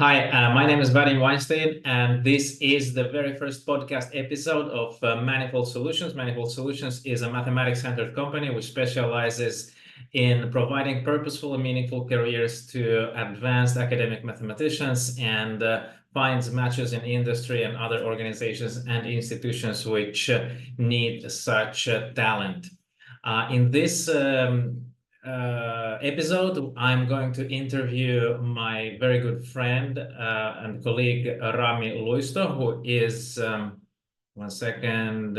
Hi, my name is Vadim Weinstein, and this is the very first podcast episode of Manifold Solutions. Manifold Solutions is a mathematics-centered company which specializes in providing purposeful and meaningful careers to advanced academic mathematicians and finds matches in industry and other organizations and institutions which need such talent. In this episode, I'm going to interview my very good friend and colleague Rami Luisto, who is, one second,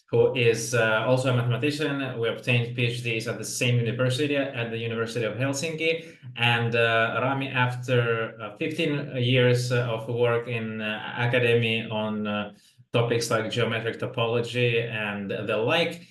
who is also a mathematician. We obtained PhDs at the same university, at the University of Helsinki. And Rami, after 15 years of work in academy on topics like geometric topology and the like,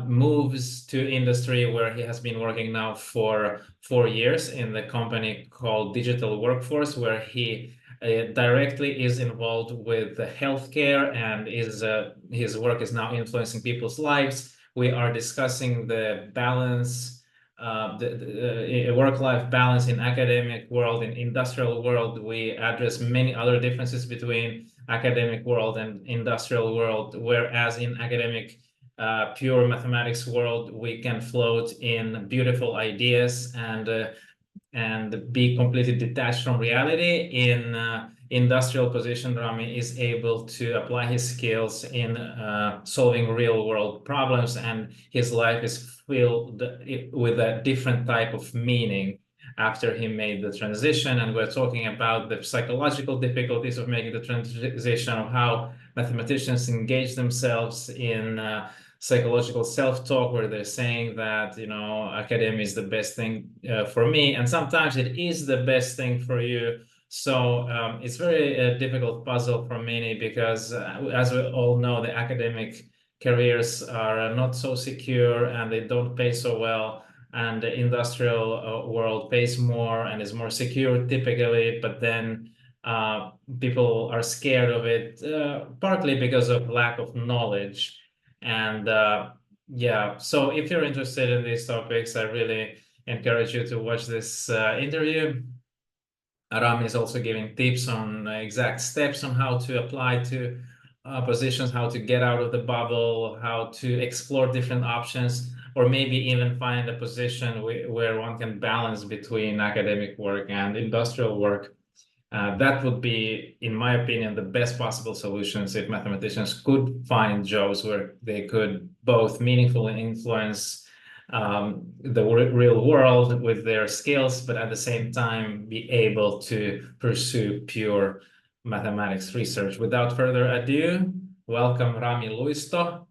moves to industry where he has been working now for 4 years in the company called Digital Workforce, where he directly is involved with the healthcare and his work is now influencing people's lives. We are discussing the balance, the work-life balance in academic world, in industrial world. We address many other differences between academic world and industrial world, whereas in academic pure mathematics world, we can float in beautiful ideas and be completely detached from reality. In industrial position, Rami is able to apply his skills in solving real world problems, and his life is filled with a different type of meaning after he made the transition. And we're talking about the psychological difficulties of making the transition, of how mathematicians engage themselves in psychological self-talk, where they're saying that, academia is the best thing for me, and sometimes it is the best thing for you. So it's very difficult puzzle for many, because as we all know, the academic careers are not so secure and they don't pay so well, and the industrial world pays more and is more secure typically, but then people are scared of it, partly because of lack of knowledge. And yeah, so if you're interested in these topics, I really encourage you to watch this interview. Rami is also giving tips on exact steps on how to apply to positions, how to get out of the bubble, how to explore different options, or maybe even find a position where one can balance between academic work and industrial work. That would be, in my opinion, the best possible solutions if mathematicians could find jobs where they could both meaningfully influence the real world with their skills, but at the same time be able to pursue pure mathematics research. Without further ado, welcome Rami Luisto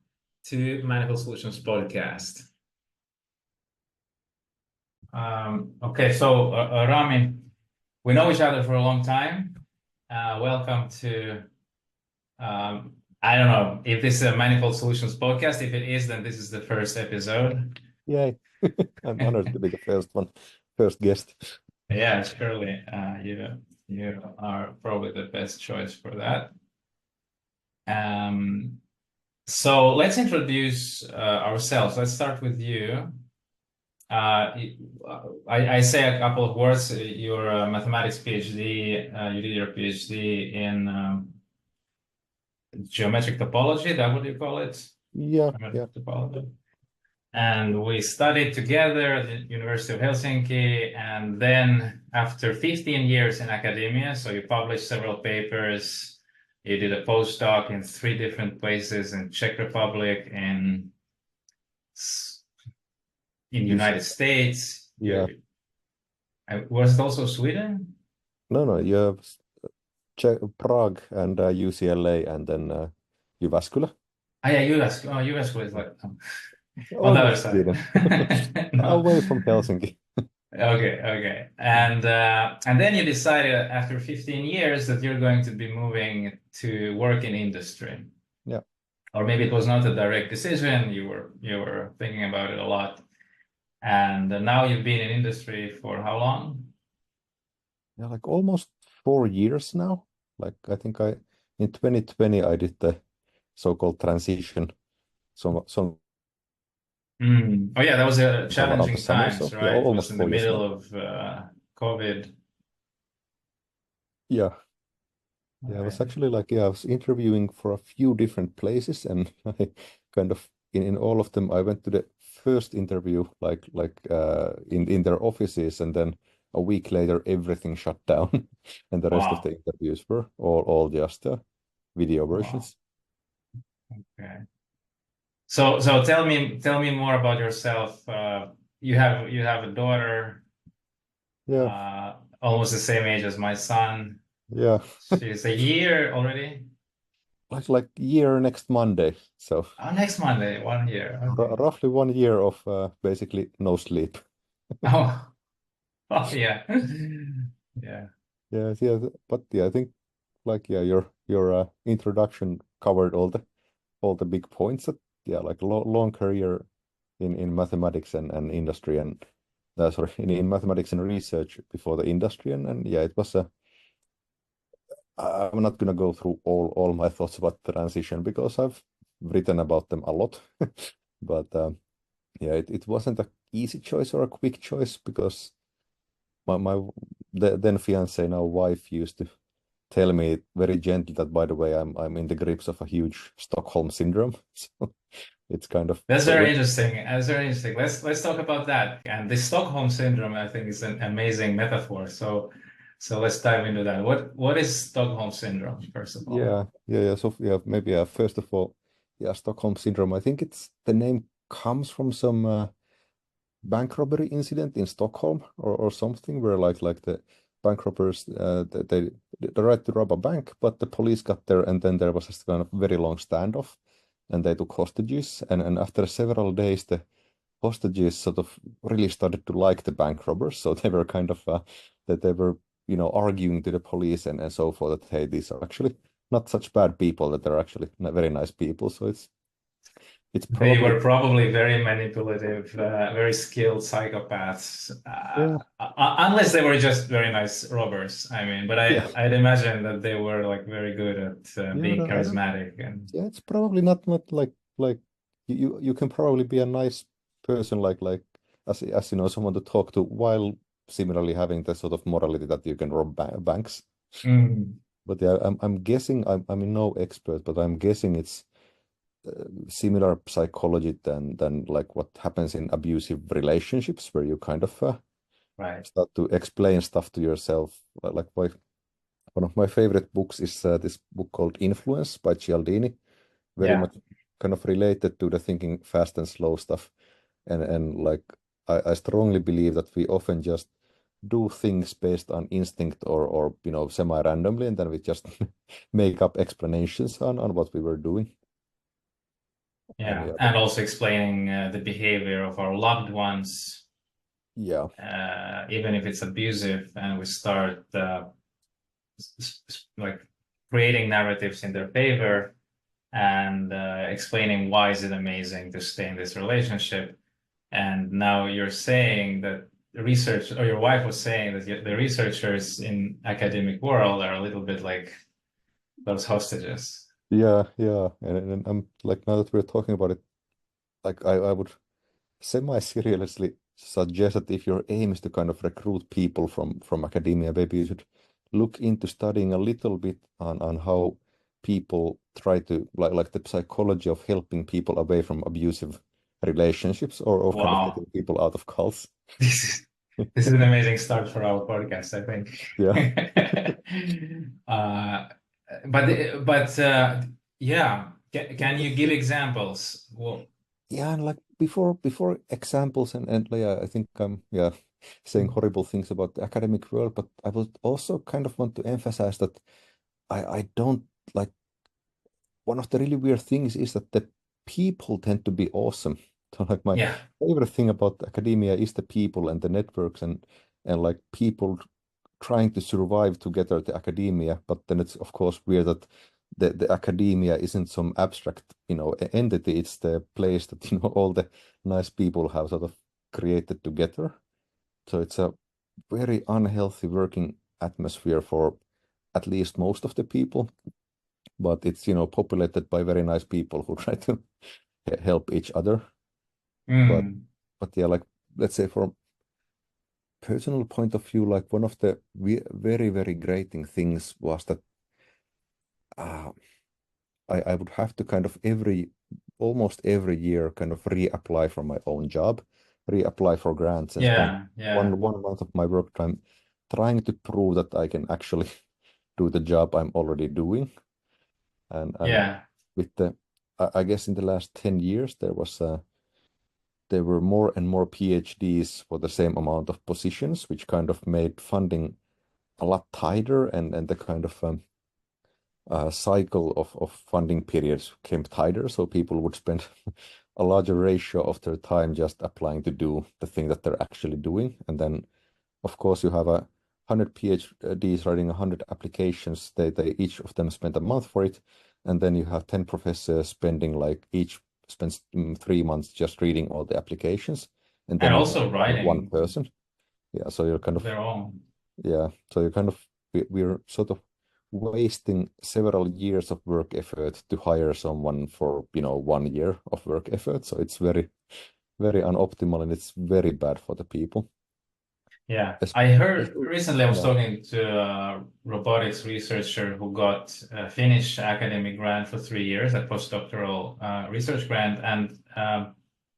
to Manifold Solutions podcast. Okay, so Rami, we know each other for a long time. Welcome to, I don't know if this is a Manifold Solutions podcast. If it is, then this is the first episode. Yay. I'm honored to be the first guest. Yeah, surely. You are probably the best choice for that. So let's introduce ourselves. Let's start with you. I say a couple of words. You're a mathematics PhD. You did your PhD in geometric topology. Is that what you call it? Yeah. Topology. And we studied together at the University of Helsinki. And then after 15 years in academia, so you published several papers, you did a postdoc in 3 different places, in Czech Republic, in United States. Yeah. Was it also Sweden? No, you have Prague and UCLA and then Jyväskylä. Yeah, Jyväskylä is like on the other Almost side. Sweden. No. Away from Helsinki. Okay. And then you decided after 15 years that you're going to be moving to work in industry. Yeah. Or maybe it was not a direct decision. You were thinking about it a lot. And now you've been in industry for how long? Yeah, like almost 4 years now. Like I think in 2020 I did the so-called transition. Oh yeah, that was a challenging summer, times, so right? yeah, It was almost in the 4 years middle now. of COVID. Yeah. All Yeah, I was right. actually like, yeah, I was interviewing for a few different places, and I kind of in all of them I went to the first interview in their offices, and then a week later everything shut down, and the rest of Wow. the interviews were all just video Wow. versions. Okay. So tell me more about yourself. You have a daughter, Yeah, almost the same age as my son. yeah, She's a year already. like year next Monday, so Oh, next Monday, 1 year. Okay. roughly 1 year of basically no sleep. Oh, oh yeah. Yeah. Yeah, yeah, but yeah, I think like yeah, your introduction covered all the big points. That, yeah, like long career in mathematics and industry and sorry in mathematics and research before the industry and yeah, it was a. I'm not gonna go through all my thoughts about the transition because I've written about them a lot, but yeah, it wasn't a easy choice or a quick choice because my then fiance now wife used to tell me very gently that by the way I'm in the grips of a huge Stockholm syndrome. So it's kind of That's very when interesting. That's very interesting. Let's talk about that. And the Stockholm syndrome, I think, is an amazing metaphor. So let's dive into that. What is Stockholm syndrome, first of all? yeah, so yeah, maybe first of all, yeah, Stockholm syndrome. I think it's the name comes from some bank robbery incident in Stockholm or something where like the bank robbers they tried to rob a bank, but the police got there and then there was this kind of very long standoff and they took hostages and after several days the hostages sort of really started to like the bank robbers, so they were kind of that they were arguing to the police and so forth that hey, these are actually not such bad people, that they're actually very nice people. So it's They probably were probably very manipulative, very skilled psychopaths, yeah, unless they were just very nice robbers. I mean, but yeah, I'd imagine that they were like very good at yeah, being I don't, charismatic and yeah, it's probably not like you can probably be a nice person as you know someone to talk to while similarly having the sort of morality that you can rob banks. mm, But yeah, I'm guessing I'm no expert, but I'm guessing it's similar psychology than like what happens in abusive relationships, where you kind of right. start to explain stuff to yourself. Like one of my favorite books is this book called Influence by Cialdini, very Yeah. much kind of related to the thinking fast and slow stuff. And like I strongly believe that we often just do things based on instinct or semi-randomly, and then we just make up explanations on what we were doing. And Yeah. yeah, And also explaining the behavior of our loved ones, yeah, even if it's abusive, and we start like creating narratives in their favor and explaining why is it amazing to stay in this relationship. And now you're saying that the research, or your wife was saying that the researchers in academic world are a little bit like those hostages. yeah. And I'm like now that we're talking about it, like I would semi-seriously suggest that if your aim is to kind of recruit people from academia, maybe you should look into studying a little bit on how people try to like the psychology of helping people away from abusive relationships or kind of getting Wow. people out of cults. This is this is an amazing start for our podcast, I think. Yeah. uh, but yeah, can you give examples? Well, Yeah, and like before examples and yeah, I think I'm yeah saying horrible things about the academic world, but I would also kind of want to emphasize that I don't like one of the really weird things is that the people tend to be awesome. So like my yeah, favorite thing about academia is the people and the networks and like people trying to survive together the academia, but then it's of course weird that the academia isn't some abstract, entity. It's the place that, all the nice people have sort of created together. So it's a very unhealthy working atmosphere for at least most of the people, but it's, populated by very nice people who try to help each other. But mm, but yeah, like let's say for personal point of view, like one of the very, very grating things was that uh, I would have to kind of almost every year kind of reapply for my own job, reapply for grants and spend Yeah, yeah, one month of my work time trying to prove that I can actually do the job I'm already doing. And yeah. with I guess in the last 10 years there were more and more PhDs for the same amount of positions, which kind of made funding a lot tighter, and the kind of cycle of funding periods came tighter, so people would spend a larger ratio of their time just applying to do the thing that they're actually doing. And then, of course, you have 100 PhDs writing 100 applications. They each of them spend a month for it. And then you have 10 professors spending like each spends 3 months just reading all the applications. And And then you have also one writing person. Yeah, so you're kind of their own. yeah, so you kind of we're sort of wasting several years of work effort to hire someone for, 1 year of work effort. So it's very, very unoptimal and it's very bad for the people. Yeah, I heard Especially, recently I was yeah, talking to a robotics researcher who got a Finnish academic grant for 3 years, a postdoctoral research grant, and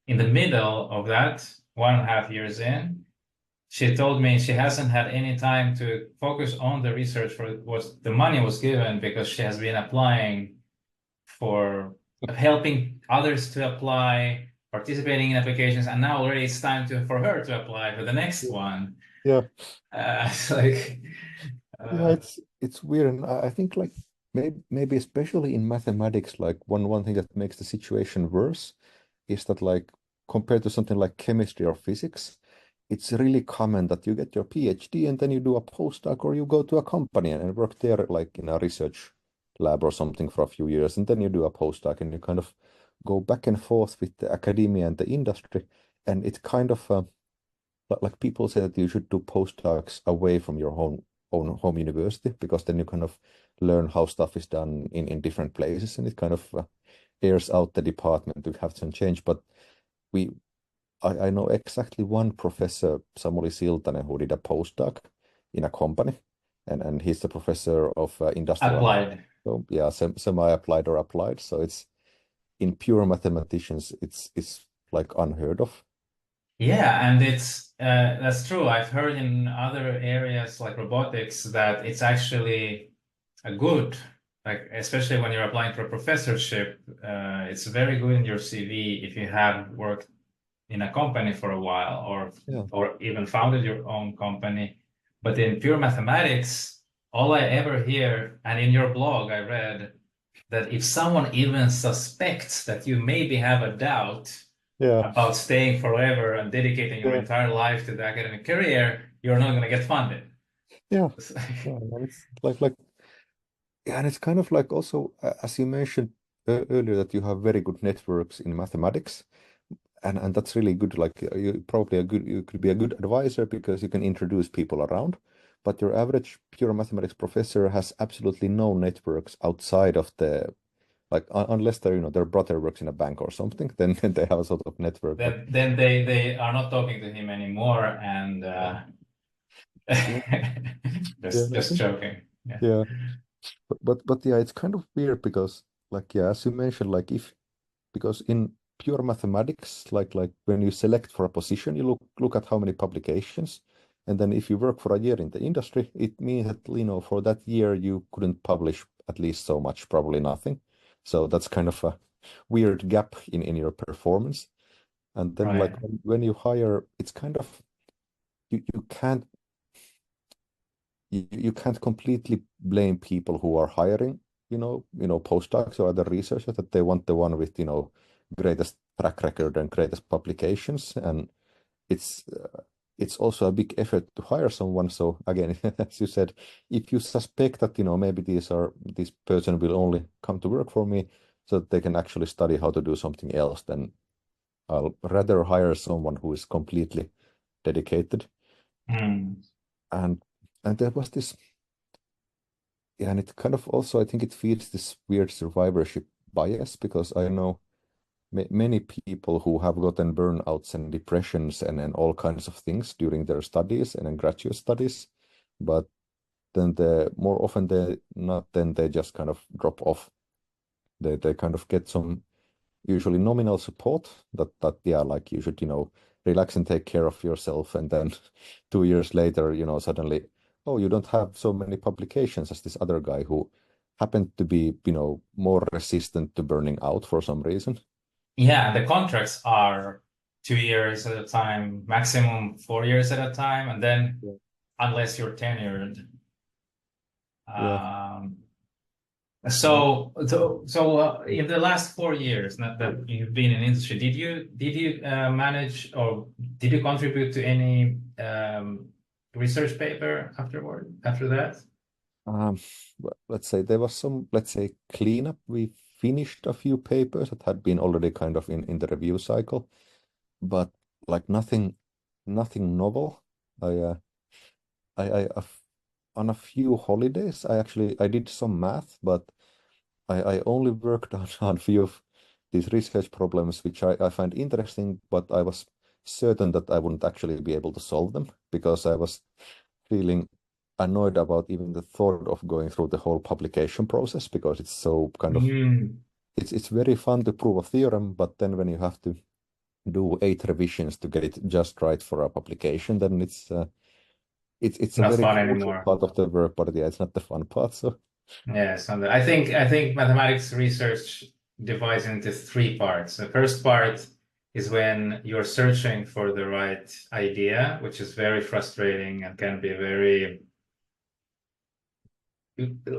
in the middle of that, 1.5 years in, she told me she hasn't had any time to focus on the research for what the money was given because she has been applying for helping others to apply, participating in applications, and now already it's time for her to apply for the next one. yeah, It's like, yeah. uh, It's weird, and I think like maybe especially in mathematics, like one thing that makes the situation worse is that like compared to something like chemistry or physics, it's really common that you get your PhD and then you do a postdoc or you go to a company and work there like in a research lab or something for a few years and then you do a postdoc and you kind of go back and forth with the academia and the industry. And it's kind of like people say that you should do postdocs away from your own home university because then you kind of learn how stuff is done in different places and it kind of airs out the department to have some change. But we I know exactly one professor, Samuli Siltanen, who did a postdoc in a company, and he's the professor of industrial math. applied. So yeah, semi-applied or applied. So it's in pure mathematicians, it's like unheard of. Yeah, and it's that's true. I've heard in other areas like robotics that it's actually a good, like especially when you're applying for a professorship, it's very good in your CV if you have worked in a company for a while Yeah, or even founded your own company. But in pure mathematics, all I ever hear, and in your blog I read that if someone even suspects that you maybe have a doubt yeah, about staying forever and dedicating your yeah, entire life to the academic career, you're not going to get funded. yeah, yeah. And it's like yeah, and it's kind of like also as you mentioned earlier that you have very good networks in mathematics. And that's really good. Like you could be a good advisor because you can introduce people around, but your average pure mathematics professor has absolutely no networks outside of the like unless their brother works in a bank or something, then they have a sort of network. But Then they are not talking to him anymore, and yeah, yeah, yeah, just I think joking. Yeah. yeah, but yeah, it's kind of weird because like yeah, as you mentioned, like if because in pure mathematics, like when you select for a position, you look at how many publications, and then if you work for a year in the industry, it means that for that year you couldn't publish at least so much, probably nothing. So that's kind of a weird gap in your performance. And then Right. like when you hire, it's kind of you can't you can't completely blame people who are hiring, postdocs or other researchers that they want the one with, greatest track record and greatest publications. And it's it's also a big effort to hire someone. So again, as you said, if you suspect that, maybe this person will only come to work for me so that they can actually study how to do something else, then I'll rather hire someone who is completely dedicated. Mm. And and there was this. Yeah, and it kind of also, I think it feeds this weird survivorship bias because I know many people who have gotten burnouts and depressions and all kinds of things during their studies and in graduate studies, but then the more often they not, then they just kind of drop off. They kind of get some usually nominal support that yeah, like you should, relax and take care of yourself, and then 2 years later, suddenly, oh, you don't have so many publications as this other guy who happened to be, more resistant to burning out for some reason. Yeah, the contracts are 2 years at a time, maximum 4 years at a time, and then Yeah. unless you're tenured. Yeah. Um, Yeah. in the last 4 years, not that you've been in industry, did you manage or did you contribute to any research paper after that? Um, let's say there was some, let's say, cleanup. We finished a few papers that had been already kind of in the review cycle, but like nothing novel. I I on a few holidays, I did some math, but I only worked on a few of these research problems, which I find interesting, but I was certain that I wouldn't actually be able to solve them because I was feeling annoyed about even the thought of going through the whole publication process because it's so kind of Mm, it's very fun to prove a theorem, but then when you have to do 8 revisions to get it just right for a publication, then it's a not very fun crucial anymore. part of the work, but yeah, it's not the fun part. So Yes, I think mathematics research divides into three parts. The first part is when you're searching for the right idea, which is very frustrating and can be very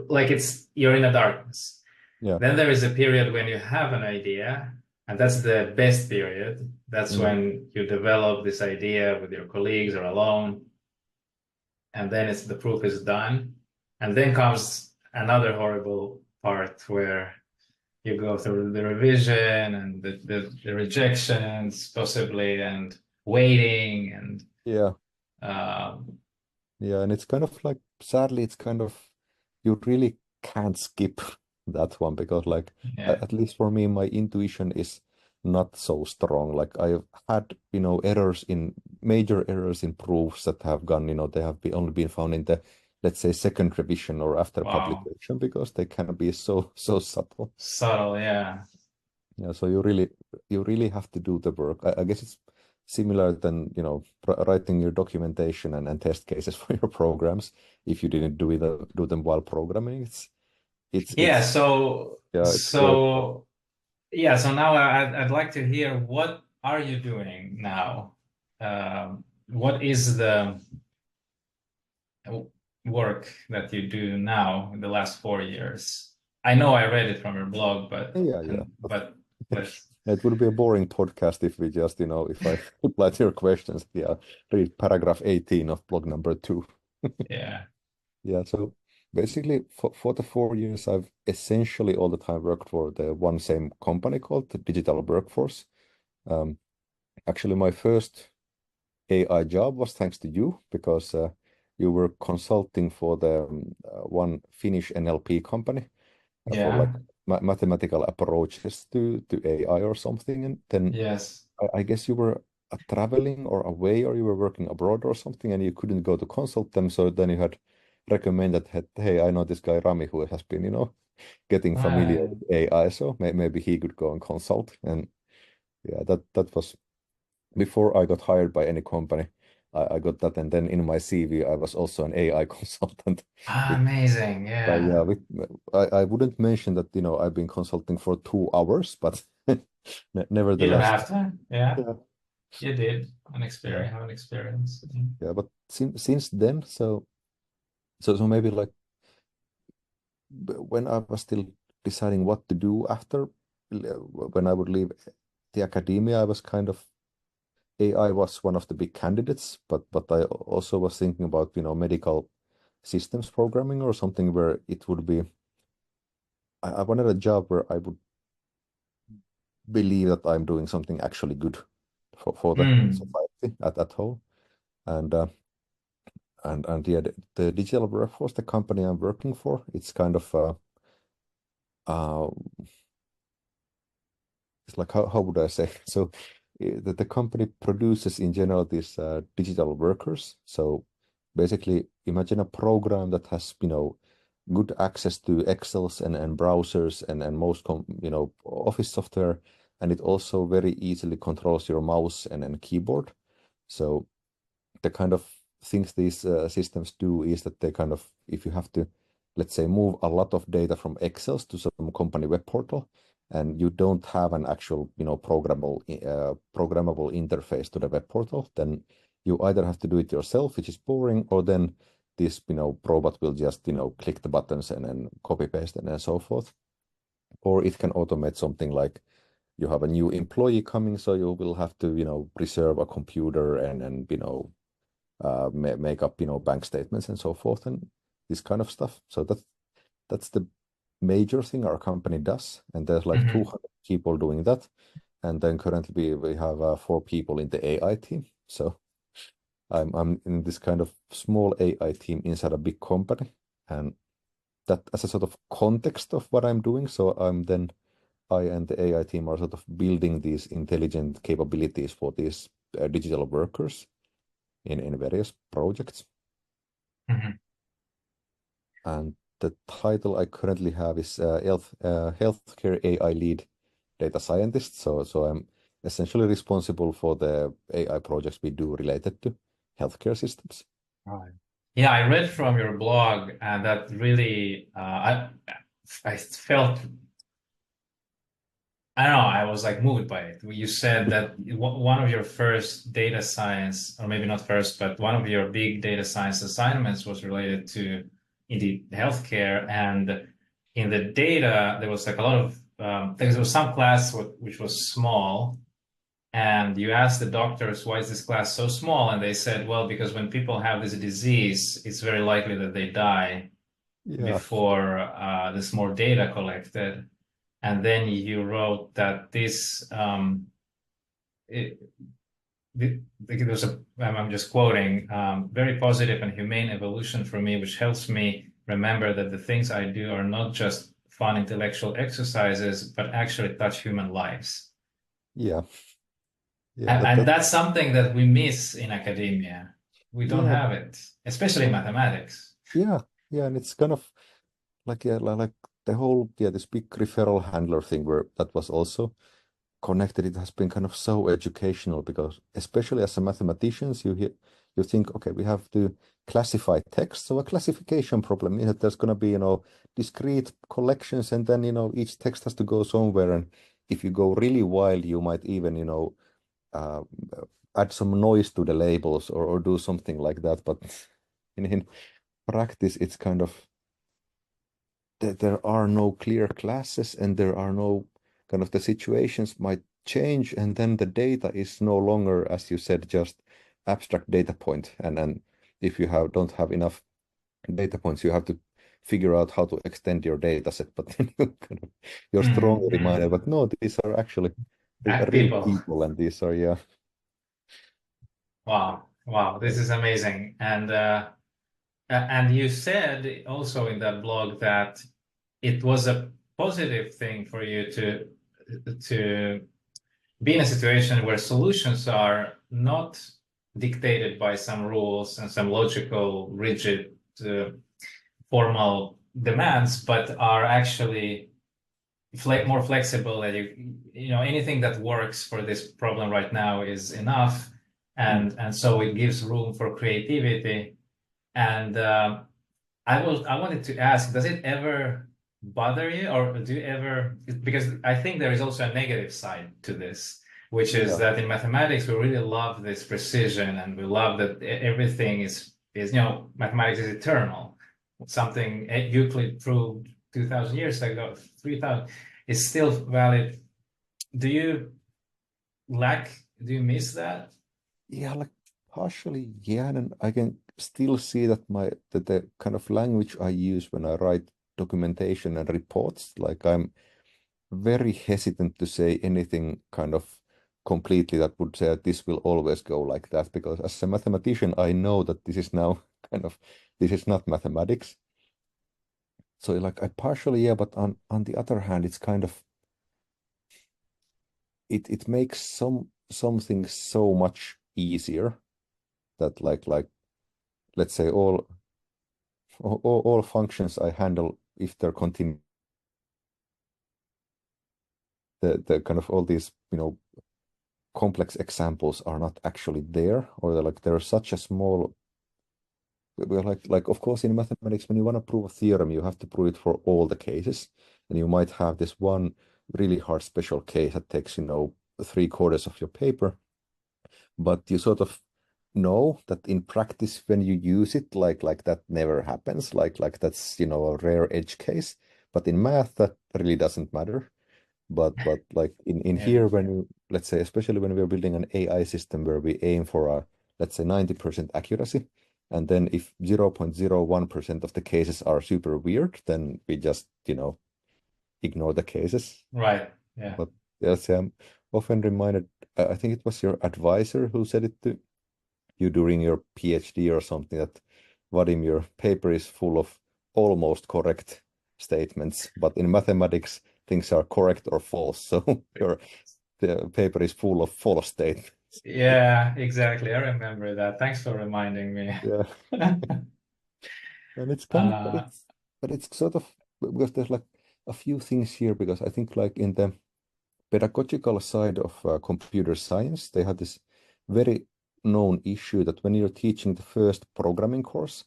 like you're in the darkness. yeah. Then there is a period when you have an idea, and that's the best period. That's Mm. when you develop this idea with your colleagues or alone, and then the proof is done. And then comes another horrible part where you go through the revision and the rejections possibly and waiting and Yeah. um, Yeah, and it's kind of like, sadly, it's kind of, you really can't skip that one because, like, yeah. at least for me, my intuition is not so strong. Like, I've had, major errors in proofs that have gone, they have only been found in the, let's say, second revision or after Wow. publication because they can be so subtle. Subtle, yeah. Yeah, so you really have to do the work. I guess it's similar than, writing your documentation and test cases for your programs. If you didn't do them while programming, it's Yeah, it's so yeah, it's work. so yeah, so now I'd like to hear what are you doing now? What is the work that you do now in the last 4 years? I know I read it from your blog, but Yeah, yeah. and but let's It would be a boring podcast if we just, if I reply to your questions. Yeah, read paragraph 18 of blog number 2. yeah. Yeah, so basically for the 4 years, I've essentially all the time worked for the one same company called the Digital Workforce. Um, Actually, my first AI job was thanks to you because you were consulting for the one Finnish NLP company for like Yeah. mathematical approaches to AI or something. And then Yes. I guess you were traveling or away or you were working abroad or something and you couldn't go to consult them. So then you had recommended that, hey, I know this guy Rami who has been, getting familiar Right. with AI. So maybe he could go and consult. And yeah, that was before I got hired by any company. I got that, and then in my CV, I was also an AI consultant. Ah, With, amazing. yeah, Yeah. I wouldn't mention that I've been consulting for 2 hours, but You don't nevertheless, have to. Yeah. yeah, You did yeah, have an experience. yeah. But since then, so maybe like when I was still deciding what to do after, when I would leave the academia, I was kind of AI was one of the big candidates, but I also was thinking about, medical systems programming or something where it would be. I wanted a job where I would believe that I'm doing something actually good for the Hmm. society at whole. And yeah, the digital workforce, the company I'm working for, it's kind of uh, it's like how would I say? So the company produces in general these digital workers. So basically, imagine a program that has good access to Excels and browsers and most Office software, and it also very easily controls your mouse and keyboard. So the kind of things these systems do is that they kind of, if you have to, let's say, move a lot of data from Excel to some company web portal, and you don't have an actual, programmable interface to the web portal, then you either have to do it yourself, which is boring, or then this, robot will just, click the buttons and then copy paste and so forth. Or it can automate something like you have a new employee coming, so you will have to, reserve a computer and make up, bank statements and so forth and this kind of stuff. So that's the major thing our company does, and there's like 200 people doing that. And then currently we have 4 people in the AI team. So I'm in this kind of small AI team inside a big company, and that as a sort of context of what I'm doing. So I and the AI team are sort of building these intelligent capabilities for these digital workers in various projects. And the title I currently have is Healthcare AI Lead Data Scientist. So I'm essentially responsible for the AI projects we do related to healthcare systems. Right. Yeah, I read from your blog, and that really, I felt, I don't know, I was like moved by it. You said that one of your first data science, or maybe not first, but one of your big data science assignments was related to indeed healthcare. And in the data, there was like a lot of, there was some class which was small. And you asked the doctors, why is this class so small? And they said, well, because when people have this disease, it's very likely that they die before there's more data collected. And then you wrote that it was I'm just quoting, very positive and humane evolution for me, which helps me remember that the things I do are not just fun intellectual exercises, but actually touch human lives. Yeah. And that's something that we miss in academia. We don't Yeah, have it, especially in mathematics. yeah, and it's kind of like like the whole this big referral handler thing where that was also connected. It has been kind of so educational because especially as a mathematicians, you think, okay, we have to classify text. So a classification problem is that there's going to be, discrete collections, and then, each text has to go somewhere. And if you go really wild, you might even, uh, add some noise to the labels or do something like that. But in practice, it's kind of that there are no clear classes and there are no kind of the situations might change, and then the data is no longer, as you said, just abstract data point. And if you don't have enough data points, you have to figure out how to extend your data set. But then you're strongly reminded, but no, these are actually real People. people, and these are Wow, this is amazing. And you said also in that blog that it was a positive thing for you to be in a situation where solutions are not dictated by some rules and some logical, rigid, formal demands, but are actually more flexible. And anything that works for this problem right now is enough, and so it gives room for creativity. And I wanted to ask, does it ever bother you, or do you ever, because I think there is also a negative side to this, which is yeah. that in mathematics, we really love this precision, and we love that everything is, mathematics is eternal. Something Euclid proved 2,000 years ago, 3,000, is still valid. Do you do you miss that? Yeah, like partially, yeah, and I can still see that the kind of language I use when I write documentation and reports, like I'm very hesitant to say anything kind of completely that would say that this will always go like that, because as a mathematician, I know that this is now kind of this is not mathematics. So like I partially, yeah, but on the other hand, it's kind of it makes something so much easier that like let's say all functions I handle, if they're continuing, the kind of all these, complex examples are not actually there, or they're such a small. Well, like of course in mathematics, when you want to prove a theorem, you have to prove it for all the cases, and you might have this one really hard special case that takes, 3/4 of your paper, but you sort of know that in practice when you use it, like that never happens, like that's, a rare edge case. But in math, that really doesn't matter. But like in Yeah. here, when you, let's say, especially when we're building an AI system where we aim for a, let's say, 90% accuracy, and then if 0.01% of the cases are super weird, then we just, ignore the cases. Right. Yeah. But yes, I'm often reminded, I think it was your advisor who said it to you during your PhD or something, that Vadim, your paper is full of almost correct statements, but in mathematics, things are correct or false. So the paper is full of false statements. Yeah, exactly. I remember that. Thanks for reminding me. Yeah. And it's kind of, Uh, but it's sort of, because there's like a few things here, because I think like in the pedagogical side of computer science, they have this very known issue that when you're teaching the first programming course,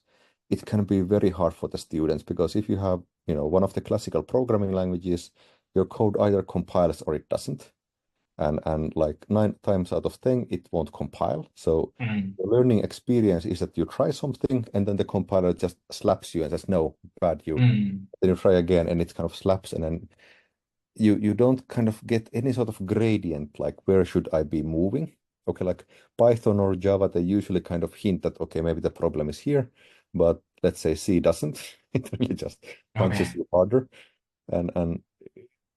it can be very hard for the students, because if you have, one of the classical programming languages, your code either compiles or it doesn't. And like 9 times out of 10, it won't compile. So mm, the learning experience is that you try something and then the compiler just slaps you and says, no, bad you. mm, Then you try again and it kind of slaps, and then you don't kind of get any sort of gradient, like where should I be moving? Okay, like Python or Java, they usually kind of hint that, okay, maybe the problem is here, but let's say C doesn't. It really just punches okay. you harder. And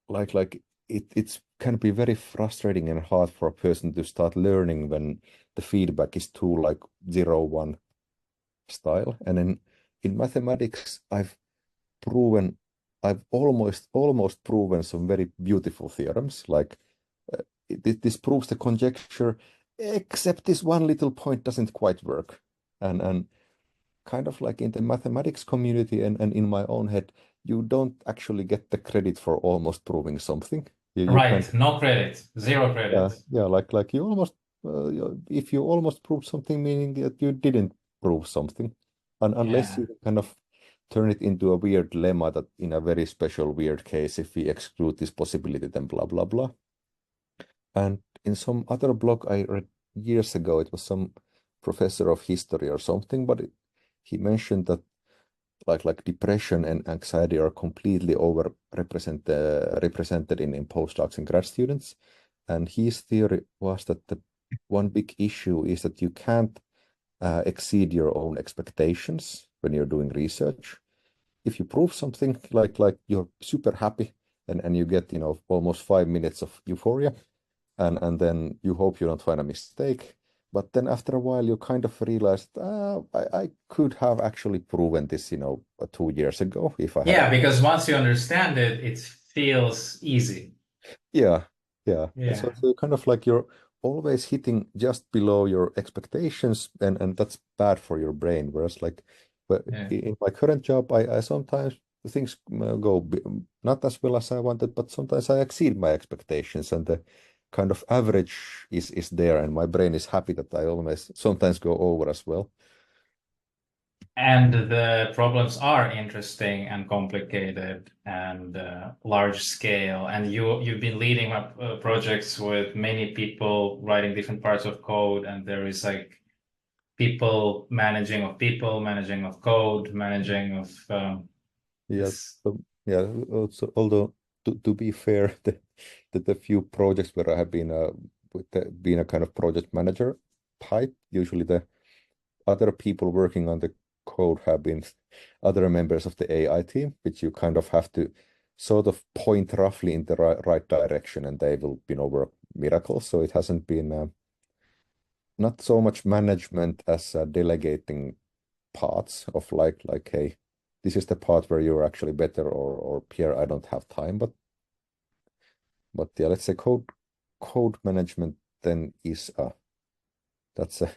like it's can be very frustrating and hard for a person to start learning when the feedback is too like 0, 1 style. And then in mathematics, proven, I've almost proven some very beautiful theorems. Like this proves the conjecture, except this one little point doesn't quite work. And kind of like in the mathematics community and in my own head, you don't actually get the credit for almost proving something. You kind Right. No credit. Zero credit. yeah, like you almost if you almost prove something, meaning that you didn't prove something, and unless Yeah. you kind of turn it into a weird lemma that in a very special weird case, if we exclude this possibility, then blah blah blah. And in some other blog I read years ago, it was some professor of history or something, but he mentioned that like depression and anxiety are completely represented in postdocs and grad students. And his theory was that the one big issue is that you can't exceed your own expectations when you're doing research. If you prove something, like you're super happy, and you get, almost 5 minutes of euphoria, and then you hope you don't find a mistake. But then after a while, you kind of realize, I could have actually proven this, 2 years ago if I had Yeah, a. because once you understand it, it feels easy. Yeah, yeah. So, Yeah. so kind of like you're always hitting just below your expectations, and that's bad for your brain. Whereas like, but Yeah. in my current job, I sometimes things go not as well as I wanted, but sometimes I exceed my expectations, and the kind of average is there, and my brain is happy that I always sometimes go over as well. And the problems are interesting and complicated and large scale. And you've been leading projects with many people writing different parts of code, and there is like people, managing of code, managing of Yeah, this. so, yeah. Also, although to be fair, the few projects where I have been being a kind of project manager type, usually the other people working on the code have been other members of the AI team, which you kind of have to sort of point roughly in the right direction, and they will, work miracles. So it hasn't been not so much management as delegating parts of like hey, this is the part where you're actually better, or Pierre, I don't have time, but yeah, let's say code. code management then is that's a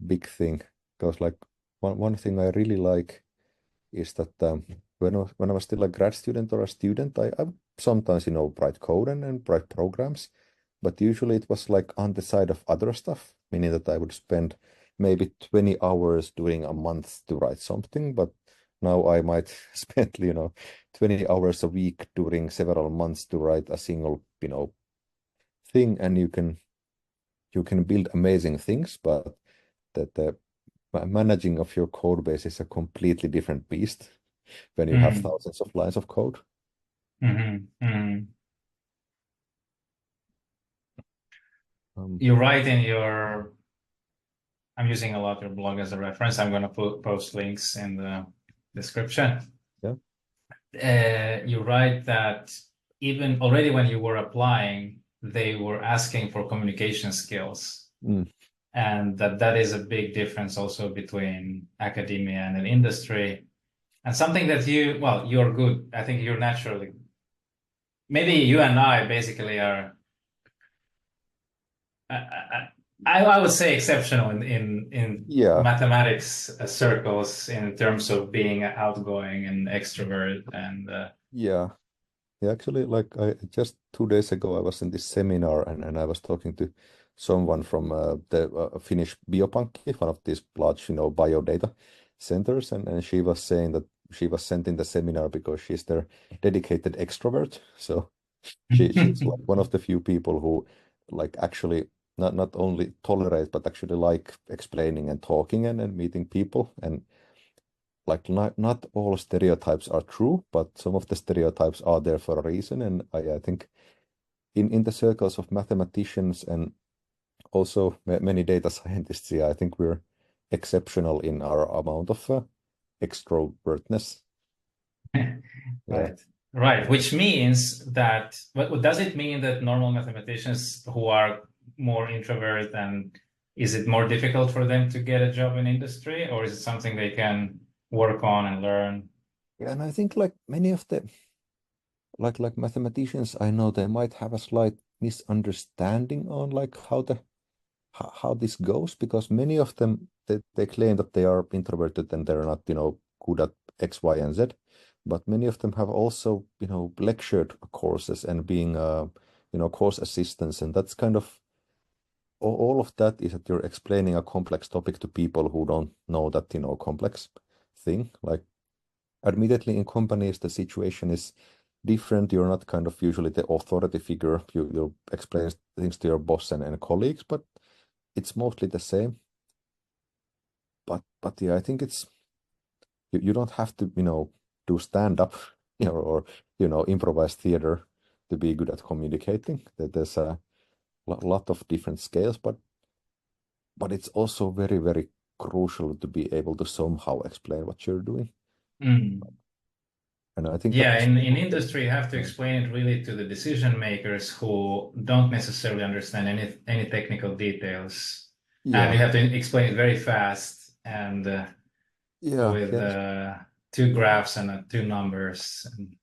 big thing, because like one thing I really like is that when I was still a grad student or a student, I sometimes, write code and write programs, but usually it was like on the side of other stuff, meaning that I would spend maybe 20 hours during a month to write something, but now I might spend, 20 hours a week during several months to write a single, thing, and you can build amazing things, but the managing of your code base is a completely different beast when you have Mm. thousands of lines of code. Um, You write in your, I'm using a lot your blog as a reference. I'm going to post links in the description. yeah. You write that even already when you were applying, they were asking for communication skills. Mm. And that is a big difference also between academia and an industry. And something that you're good. I think you're naturally, maybe you and I basically are, I would say exceptional in Yeah, mathematics circles in terms of being outgoing and extrovert and yeah. Yeah, actually, like I just 2 days ago, I was in this seminar and I was talking to someone from the Finnish Biopankki, one of these large, biodata centers, and she was saying that she was sent in the seminar because she's their dedicated extrovert. So she's like one of the few people who like actually not only tolerate but actually like explaining and talking and meeting people, and like not all stereotypes are true, but some of the stereotypes are there for a reason. And I think in the circles of mathematicians and also many data scientists, yeah, I think we're exceptional in our amount of extrovertness. Yeah. right. Right, which means that, what does it mean that normal mathematicians who are more introvert, and is it more difficult for them to get a job in industry, or is it something they can work on and learn? Yeah, and I think like many of the like mathematicians I know, they might have a slight misunderstanding on like how this goes, because many of them they claim that they are introverted and they're not, good at X, Y, and Z. But many of them have also, lectured courses and being course assistants. And that's kind of all of that is that you're explaining a complex topic to people who don't know that, complex thing. Like admittedly in companies the situation is different. You're not kind of usually the authority figure. You explain things to your boss and colleagues, but it's mostly the same. But yeah, I think it's you don't have to, do stand up, or improvise theater to be good at communicating. There's a lot of different scales, but it's also very, very crucial to be able to somehow explain what you're doing. Mm. And I think Yeah, that in industry, you have to yeah, explain it really to the decision makers who don't necessarily understand any technical details, and yeah, you have to explain it very fast and yeah, with yeah, two graphs and two numbers. And,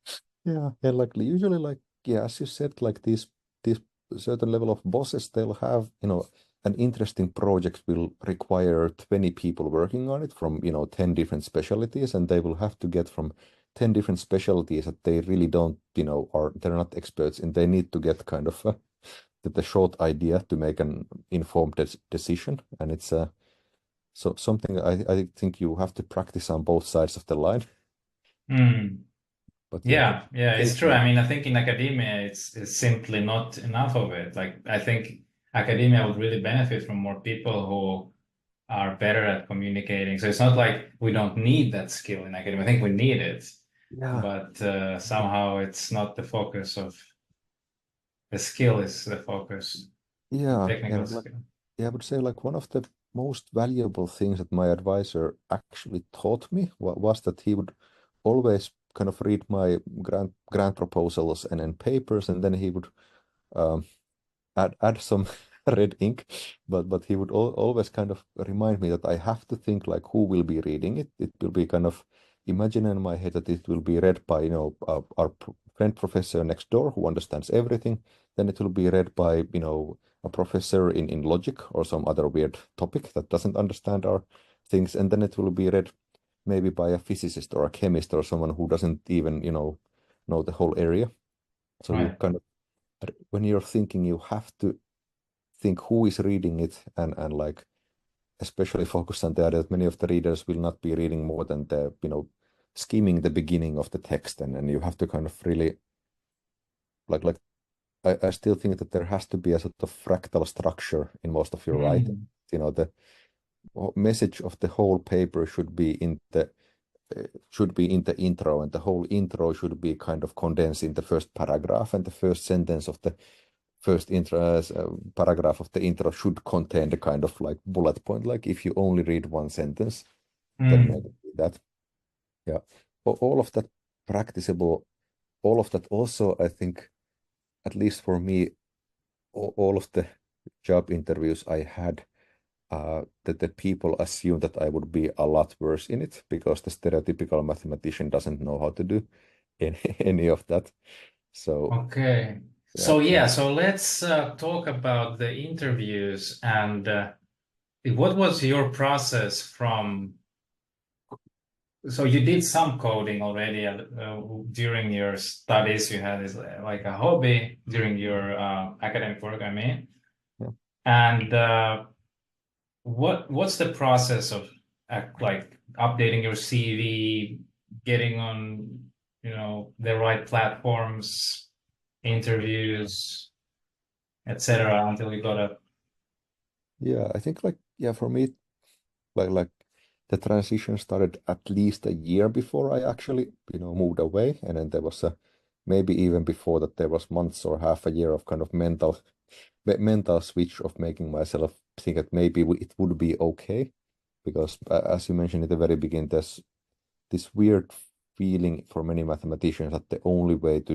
yeah, and like usually, like yeah, as you said, like these certain level of bosses, they'll have, an interesting project will require 20 people working on it from, 10 different specialties, and they will have to get from 10 different specialties that they really don't, or they're not experts in. They need to get kind of the short idea to make an informed decision, and it's so something I think you have to practice on both sides of the line. mm. But yeah, Yeah, it's true. occasionally, I mean, I think in academia, it's simply not enough of it. Like, I think academia would really benefit from more people who are better at communicating. So it's not like we don't need that skill in academia. I think we need it, yeah. but somehow it's not the focus of the skill is the focus, the Yeah, technical and like skill. yeah, I would say like one of the most valuable things that my advisor actually taught me was that he would always kind of read my grant proposals and papers, and then he would um, add some red ink, but he would always kind of remind me that I have to think like who will be reading it. It will be kind of imagine in my head that it will be read by our friend professor next door who understands everything. Then it will be read by, a professor in logic or some other weird topic that doesn't understand our things. And then it will be read maybe by a physicist or a chemist or someone who doesn't even, know the whole area. So you Right. kind of, when you're thinking, you have to think who is reading it and like especially focus on that many of the readers will not be reading more than the, skimming the beginning of the text, and you have to kind of really like I still think that there has to be a sort of fractal structure in most of your writing. Mm. The message of the whole paper should be in the intro, and the whole intro should be kind of condensed in the first paragraph, and the first sentence of the first intro paragraph of the intro should contain the kind of like bullet point. Like if you only read one sentence, then Mm. maybe that. Yeah. All of that practicable, all of that also, I think, at least for me, all of the job interviews I had, that the people assume that I would be a lot worse in it because the stereotypical mathematician doesn't know how to do any of that. So Okay. yeah, So yeah, so let's talk about the interviews and what was your process from, so you did some coding already during your studies. You had this like a hobby during your academic work, I mean. yeah. And what's the process of like updating your CV, getting on, the right platforms, interviews, etc., until you got a Yeah, I think like yeah, for me, like the transition started at least a year before I actually, moved away. And then there was maybe even before that there was months or half a year of kind of mental switch of making myself think that maybe it would be okay. Because as you mentioned at the very beginning, there's this weird feeling for many mathematicians that the only way to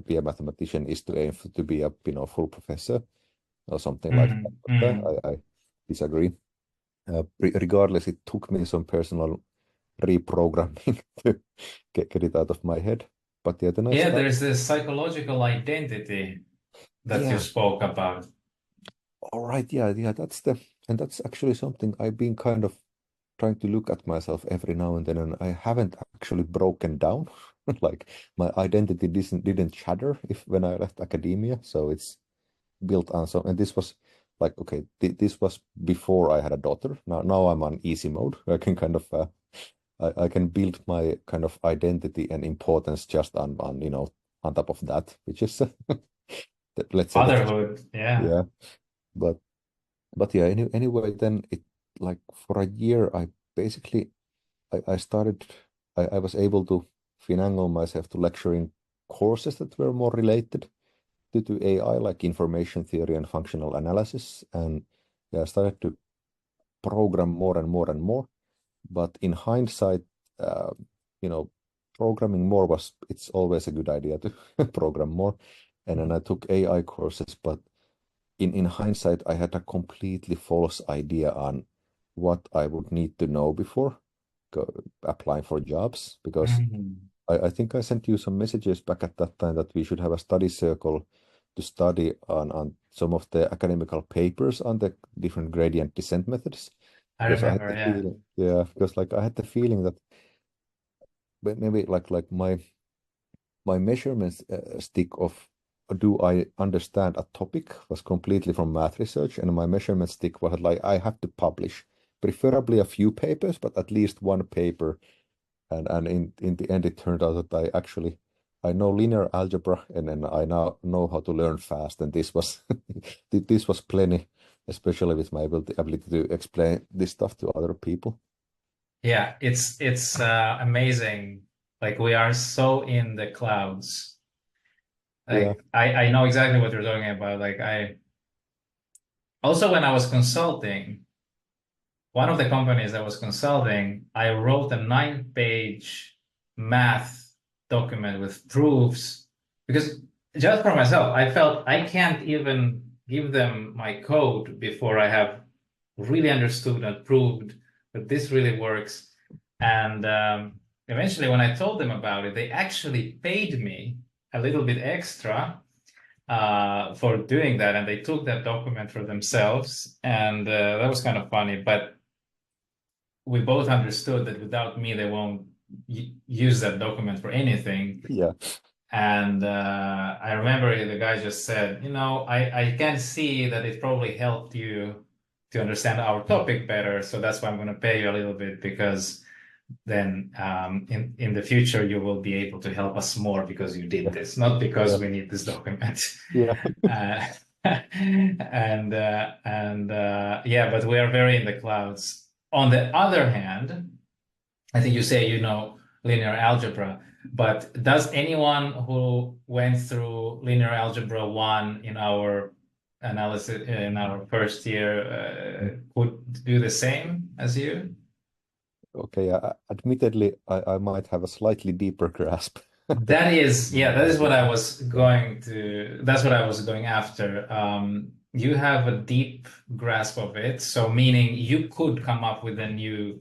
be a mathematician is to aim to be a, full professor or something like that. Mm, But mm. I disagree. Regardless, it took me some personal reprogramming to get it out of my head. But yeah, then I Yeah, started. there's this psychological identity that you Yeah, spoke about. all right, yeah, and that's actually something I've been kind of trying to look at myself every now and then, and I haven't actually broken down. Like my identity didn't shatter if when I left academia, so it's built on some. And this was like okay, this was before I had a daughter. Now I'm on easy mode. I can kind of I can build my kind of identity and importance just on on top of that, which is let's say that Fatherhood, yeah. yeah. But yeah, anyway, then it like for a year I basically I started I was able to finagle myself to lecture in courses that were more related to AI, like information theory and functional analysis. And yeah, I started to program more and more and more. But in hindsight, uh, you know, programming more it's always a good idea to program more. And then I took AI courses, but in hindsight, I had a completely false idea on what I would need to know before applying for jobs because Mm. I think I sent you some messages back at that time that we should have a study circle to study on some of the academical papers on the different gradient descent methods I because I had remember, the yeah. feeling, yeah, because like I had the feeling that maybe like my measurement stick of do I understand a topic was completely from math research, and my measurement stick was like I have to publish preferably a few papers, but at least one paper. And in the end, it turned out that I know linear algebra, and then I now know how to learn fast. And this was this was plenty, especially with my ability to explain this stuff to other people. Yeah, it's amazing. Like we are so in the clouds. Yeah, Like I know exactly what you're talking about. Like I also when I was consulting, one of the companies I was consulting, I wrote a 9-page math document with proofs because just for myself, I felt I can't even give them my code before I have really understood and proved that this really works. And eventually, when I told them about it, they actually paid me a little bit extra for doing that, and they took that document for themselves, and that was kind of funny. But we both understood that without me, they won't use that document for anything. Yeah. And I remember the guy just said, I can see that it probably helped you to understand our topic better, so that's why I'm going to pay you a little bit, because then in the future you will be able to help us more because you did this, not because Yeah. we need this document. Yeah. uh, yeah, but we are very in the clouds. On the other hand, I think you say linear algebra, but does anyone who went through linear algebra 1 in our analysis in our first year would do the same as you? Okay. Admittedly, I might have a slightly deeper grasp. That is, yeah, that is what I was Yeah. that's what I was going after. You have a deep grasp of it, so meaning you could come up with a new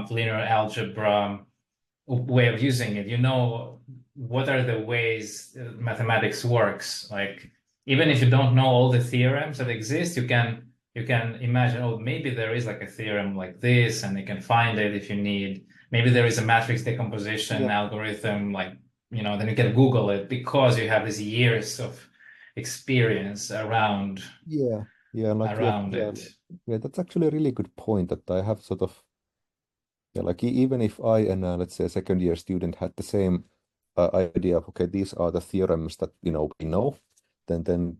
linear algebra way of using it. You know what are the ways mathematics works. Like even if you don't know all the theorems that exist, you can imagine, oh, maybe there is like a theorem like this, and you can find it if you need. Maybe there is a matrix decomposition Yeah. algorithm, like then you can Google it because you have these years of experience around Yeah. Yeah. Like, yeah, around yeah. it. Yeah, that's actually a really good point that I have sort of, yeah, like even if I and let's say a second year student had the same idea of, okay, these are the theorems that, we know, then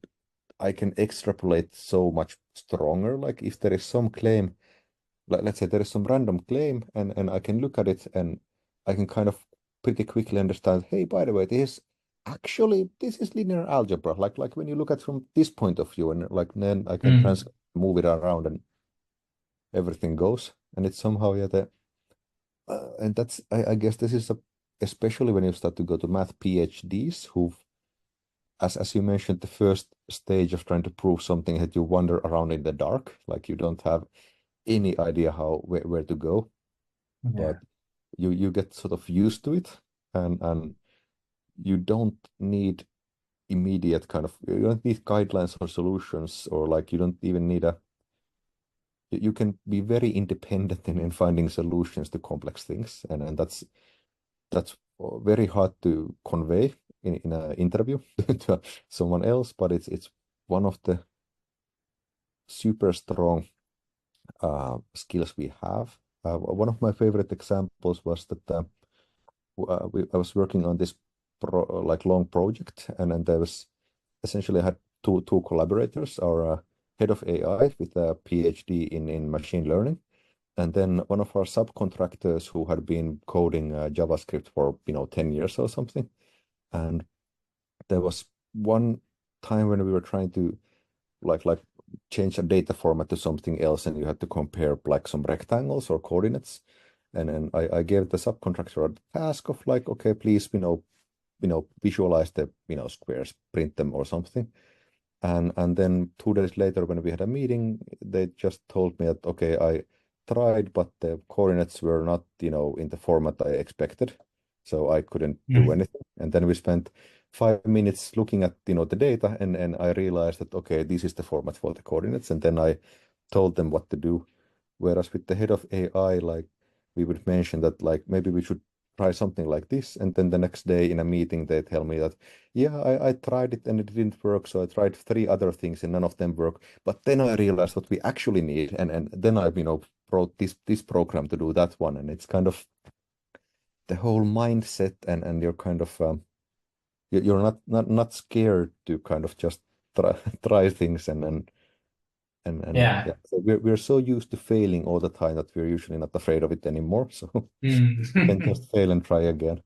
I can extrapolate so much stronger. Like if there is some claim, like let's say there is some random claim and I can look at it and I can kind of pretty quickly understand, hey, by the way, this is linear algebra. Like when you look at from this point of view and like then I can move it around and everything goes. And it's somehow, yeah, and that's I guess this is especially when you start to go to math PhDs who, as you mentioned, the first stage of trying to prove something that you wander around in the dark, like you don't have any idea where to go, Yeah. but you get sort of used to it, and you don't need immediate kind of, you don't need guidelines or solutions, or like you don't even need you can be very independent in finding solutions to complex things, and that's very hard to convey in an interview to someone else, but it's one of the super strong skills we have. One of my favorite examples was that I was working on this like long project, and then there was essentially I had two collaborators, our head of AI with a PhD in machine learning, and then one of our subcontractors who had been coding JavaScript for 10 years or something. And there was one time when we were trying to like change a data format to something else, and you had to compare like some rectangles or coordinates. And then I gave the subcontractor a task of like, okay, please, visualize the squares, print them or something. And then 2 days later, when we had a meeting, they just told me that, okay, I tried, but the coordinates were not, in the format I expected. So I couldn't do anything. And then we spent 5 minutes looking at, the data, and I realized that, okay, this is the format for the coordinates. And then I told them what to do. Whereas with the head of AI, like we would mention that, like maybe we should try something like this. And then the next day in a meeting, they tell me that, yeah, I tried it and it didn't work. So I tried 3 other things and none of them work. But then I realized what we actually need. And then I, wrote this program to do that one. And it's kind of the whole mindset, and you're kind of, you're not scared to kind of just try things and Yeah. yeah. So we're so used to failing all the time that we're usually not afraid of it anymore. So we can just fail and try again.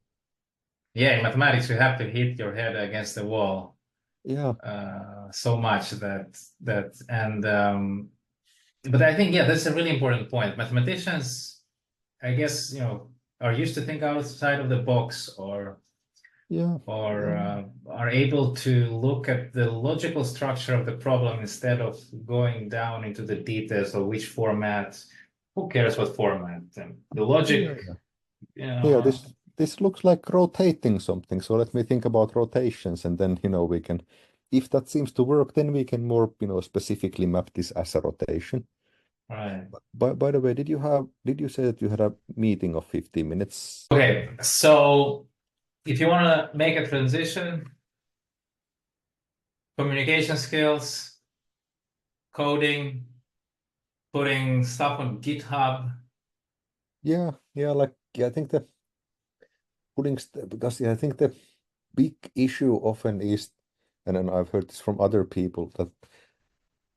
Yeah, in mathematics, you have to hit your head against the wall Yeah. so much but I think, yeah, that's a really important point. Mathematicians, I guess, are used to think outside of the box, or Yeah. or are able to look at the logical structure of the problem instead of going down into the details of which format. Who cares what format? The logic, Yeah. you Yeah, know. this this looks like rotating something. So let me think about rotations, and then we can, if that seems to work, then we can more specifically map this as a rotation. Right. By the way, did you say that you had a meeting of 15 minutes? Okay, so if you want to make a transition, communication skills, coding, putting stuff on GitHub. Yeah, I think that because I think the big issue often is, and then I've heard this from other people, that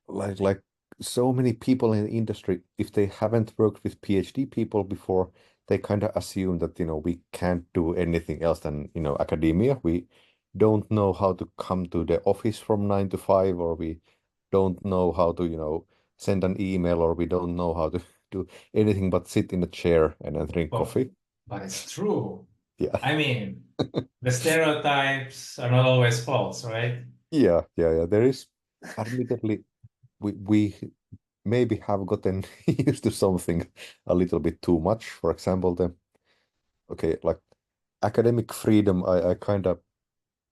like so many people in the industry, if they haven't worked with PhD people before, they kind of assume that we can't do anything else than academia. We don't know how to come to the office from 9 to 5, or we don't know how to send an email, or we don't know how to do anything but sit in a chair and then drink But, coffee. but it's true. Yeah. I mean, the stereotypes are not always false, right? Yeah. There is, admittedly, we maybe have gotten used to something a little bit too much. For example, like academic freedom, I kind of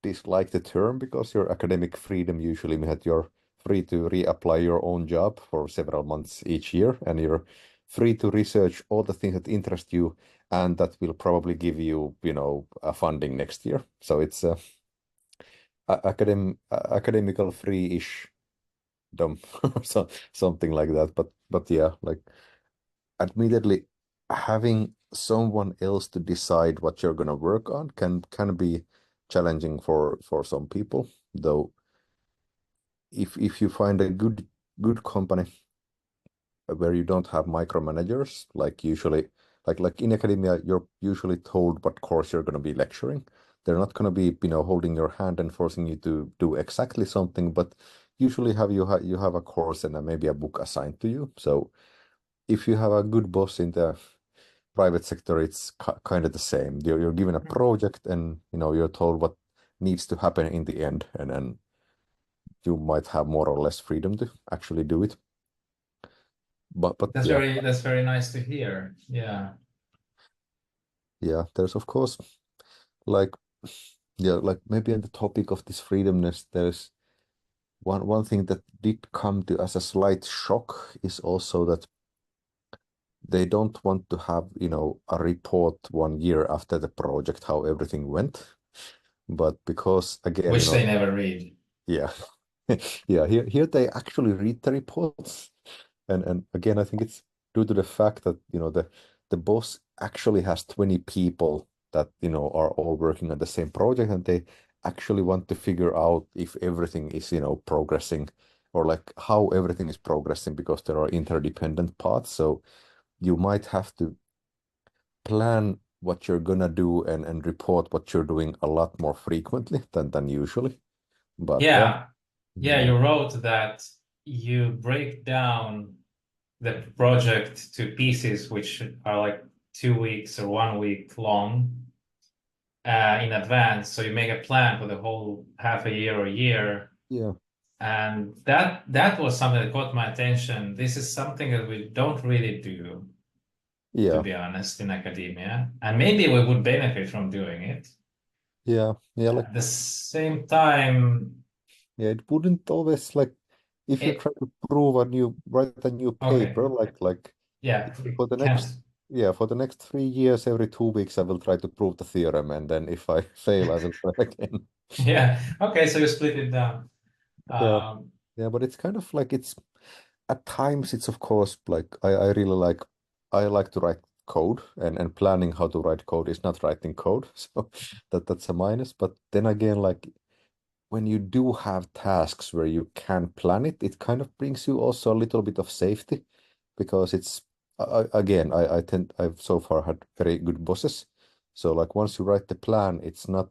dislike the term, because your academic freedom usually means that you're free to reapply your own job for several months each year, and you're free to research all the things that interest you, and that will probably give you, a funding next year. So it's academical free-ish dumb, so something like that. But yeah, like admittedly, having someone else to decide what you're gonna work on can be challenging for some people. Though if you find a good company where you don't have micromanagers, like usually, like in academia, you're usually told what course you're gonna be lecturing. They're not gonna be, holding your hand and forcing you to do exactly something, but usually you have a course and maybe a book assigned to you. So if you have a good boss in the private sector, it's kind of the same. You're given a project, and you're told what needs to happen in the end, and then you might have more or less freedom to actually do it. But That's yeah, very nice to hear. Yeah. yeah. There's of course, like, yeah, like maybe on the topic of this freedomness, there's one thing that did come to as a slight shock, is also that they don't want to have a report 1 year after the project how everything went. But because again, Which they never read. yeah, yeah, here they actually read the reports, and again, I think it's due to the fact that the boss actually has 20 people that are all working on the same project, and they actually want to figure out if everything is progressing, or like how everything is progressing, because there are interdependent parts. So you might have to plan what you're gonna do, and report what you're doing a lot more frequently than usually. But Yeah. Yeah, yeah, you wrote that you break down the project to pieces which are like 2 weeks or 1 week long in advance. So you make a plan for the whole half a year or year. yeah, And that was something that caught my attention. This is something that we don't really do, to yeah, be honest, in academia. And maybe we would benefit from doing it. yeah. Like, At the same time, yeah, it wouldn't always, like, if you it try to write a new okay. paper, like Yeah, for the can't. next, yeah, for the next 3 years, every 2 weeks, I will try to prove the theorem, and then if I fail, I will try again. Yeah. Okay, so you split it down. Yeah, Um, yeah, but it's kind of like, it's at times, it's of course like I really I like to write code, and planning how to write code is not writing code, so that's a minus. But then again, like, when you do have tasks where you can plan it, it kind of brings you also a little bit of safety, because it's again, I've so far had very good bosses. So like once you write the plan, it's not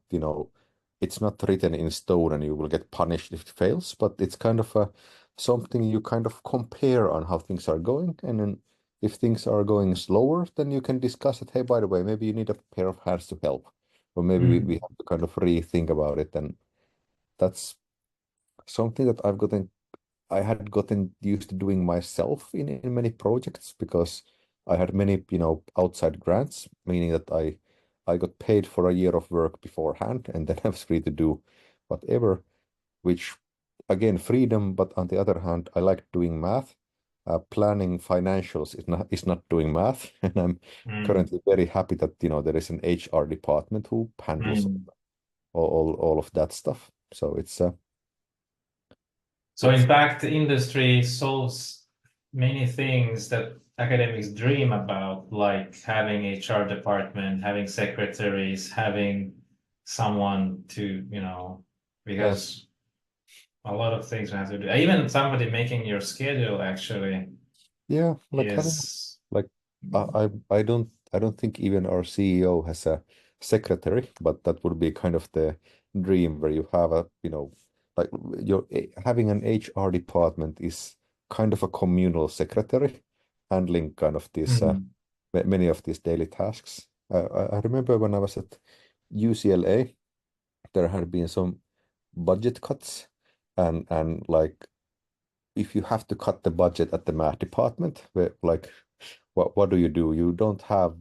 written in stone and you will get punished if it fails, but it's kind of something you kind of compare on how things are going. And then if things are going slower, then you can discuss it. Hey, by the way, maybe you need a pair of hands to help, or maybe we mm. have to kind of rethink about it. And that's something that I had gotten used to doing myself in many projects, because I had many, outside grants, meaning that I got paid for a year of work beforehand, and then I was free to do whatever, which again, freedom, but on the other hand, I like doing math. Planning financials is not doing math, and I'm Mm, currently very happy that there is an HR department who handles mm. all of that stuff. So So in it's fact, the industry solves many things that academics dream about, like having HR department, having secretaries, having someone to, yeah, because a lot of things we have to do. Even somebody making your schedule actually yeah, like having is. like I don't think even our CEO has a secretary, but that would be kind of the dream where you have like having an HR department is kind of a communal secretary handling kind of these Mm, many of these daily tasks. I remember when I was at UCLA, there had been some budget cuts, and like if you have to cut the budget at the math department, where like what do? You don't have,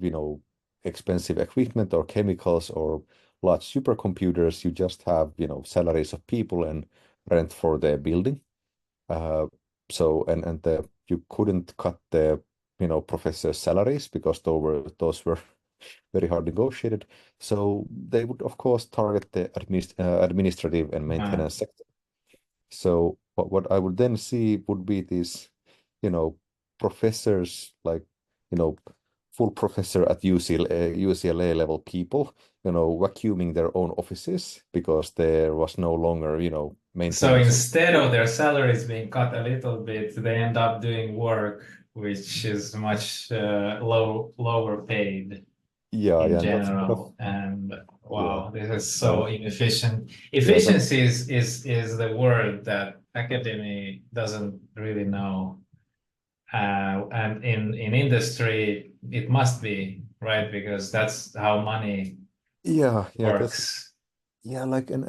expensive equipment or chemicals or large supercomputers. You just have, salaries of people and rent for the building. Uh, so and the you couldn't cut the, professors' salaries because those were very hard negotiated. So they would of course target the administrative and yeah. maintenance sector. So what I would then see would be these, professors like, you know, full professor at UCLA level people, vacuuming their own offices because there was no longer, So maintenance of. instead of their salaries being cut a little bit, they end up doing work which is much lower paid Yeah, in yeah, and that's kind of general. And yeah, wow, this is uh, so inefficient. yeah, that Efficiency is the word that academy doesn't really know. And in industry, it must be, right? Because that's how money yeah, that's works. yeah, like and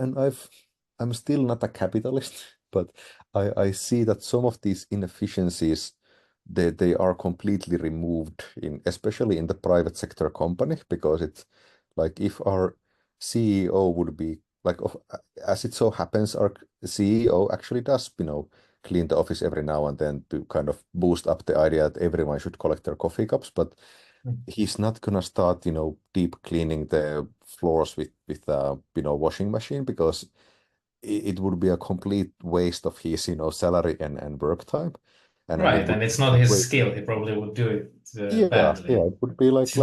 I'm still not a capitalist, but I see that some of these inefficiencies they are completely removed in especially in the private sector company because it's like if our CEO would be like as it so happens our CEO actually does, clean the office every now and then to kind of boost up the idea that everyone should collect their coffee cups, but he's not gonna start, deep cleaning the floors with washing machine because it would be a complete waste of his, salary and work time, and it Right, would and it's not like his wait, skill. He probably would do it yeah, badly it would be like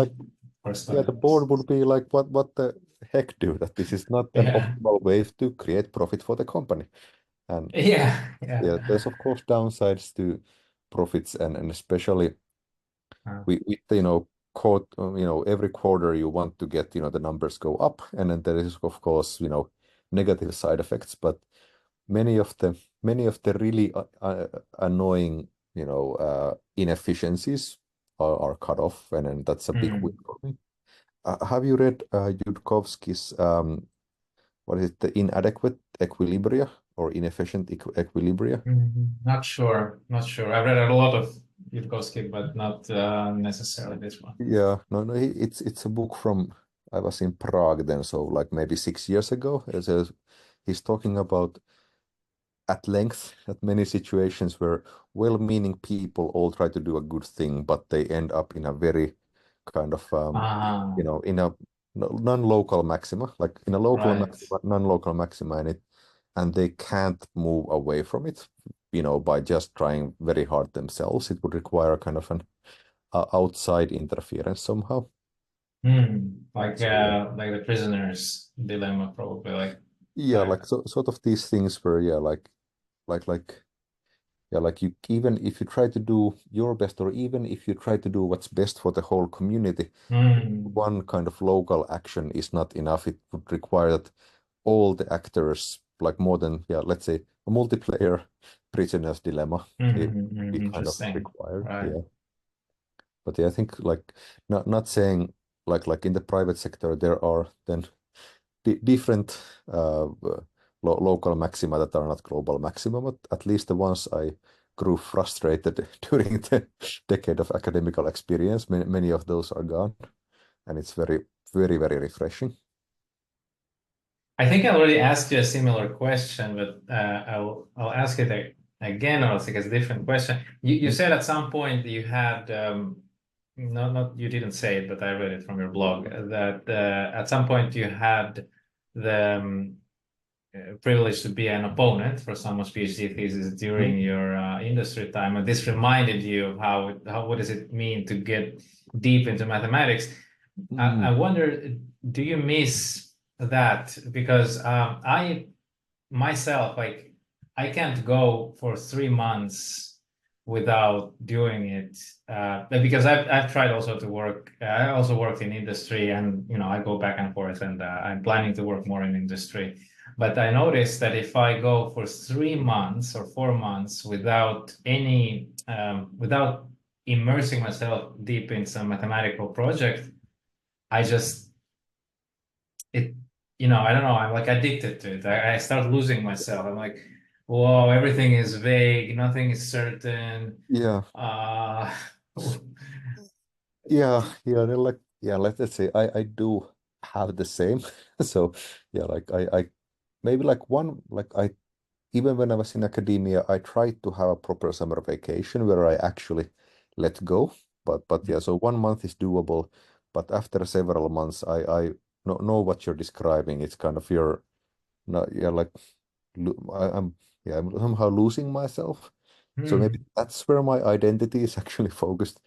for yeah, the board starters. would be like what the heck, dude, that this is not an Yeah, optimal way to create profit for the company. And yeah, yeah, yeah. there's of course downsides to profits, and especially Uh, we every quarter you want to get, the numbers go up, and then there is of course, negative side effects, but many of the really annoying, inefficiencies are cut off, and then that's a big win mm, for me. Have you read Yudkovsky's what is it, the inadequate equilibria or inefficient equilibria? not sure, not sure. I've read a lot of Yudkowsky, but not necessarily this one. Yeah, no, it's a book from I was in Prague then, so like maybe 6 years ago. He's talking about at length at many situations where well-meaning people all try to do a good thing, but they end up in a very kind of Ah, in a non-local maxima, like in a local right. maxima, non-local maxima, and they can't move away from it, by just trying very hard themselves. It would require kind of an outside interference somehow. So yeah, Like the prisoner's dilemma, probably like yeah, that. like so, sort of these things where yeah, like yeah, like you even if you try to do your best, or even if you try to do what's best for the whole community, Hmm. one kind of local action is not enough. It would require that all the actors, like more than yeah, let's say a multiplayer prisoner's dilemma, it would be kind of Interesting. required. Right. Yeah, but yeah, I think like not saying like in the private sector there are then different local maxima that are not global maxima, but at least the ones I grew frustrated during the decade of academical experience, many of those are gone, and it's very very, very refreshing. I think I already asked you a similar question, but I'll ask it again. Or I think it's a different question. You Mm. said at some point you had not you didn't say it, but I read it from your blog that at some point you had the privilege to be an opponent for someone's PhD thesis during Mm. your industry time, and this reminded you of how what does it mean to get deep into mathematics. I Mm. wonder, do you miss that? Because I myself, like, I can't go for 3 months without doing it. Because I've tried also to work. I also worked in industry, and I go back and forth, and I'm planning to work more in industry. But I noticed that if I go for 3 months or 4 months without without immersing myself deep in some mathematical project, I just it I don't know, I'm like addicted to it. I start losing myself. I'm like, whoa, everything is vague, nothing is certain. Yeah, uh yeah. They're like, yeah. Let's say I do have the same. So yeah, like I maybe like one like I even when I was in academia, I tried to have a proper summer vacation where I actually let go. But yeah, so 1 month is doable. But after several months, I know what you're describing. It's kind of you're not yeah like I'm yeah I'm somehow losing myself. So maybe hmm. that's where my identity is actually focused.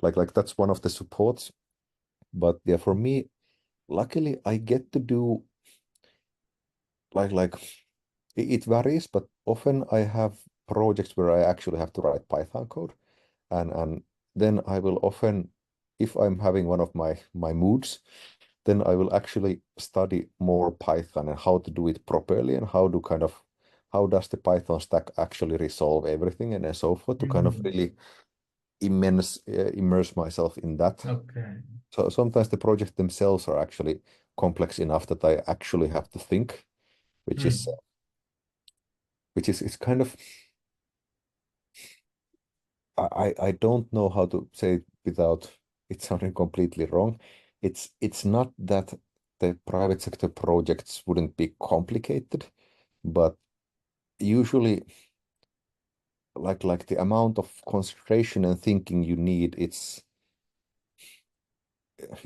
Like that's one of the supports. But yeah, for me, luckily I get to do like it varies, but often I have projects where I actually have to write Python code, and then I will often, if I'm having one of my moods, then I will actually study more Python and how to do it properly and how does the Python stack actually resolve everything and so forth to kind of Hmm. really immerse myself in that. Okay. So sometimes the projects themselves are actually complex enough that I actually have to think, which is Hmm. it's kind of I don't know how to say it without it sounding completely wrong. It's not that the private sector projects wouldn't be complicated, but usually like the amount of concentration and thinking you need, it's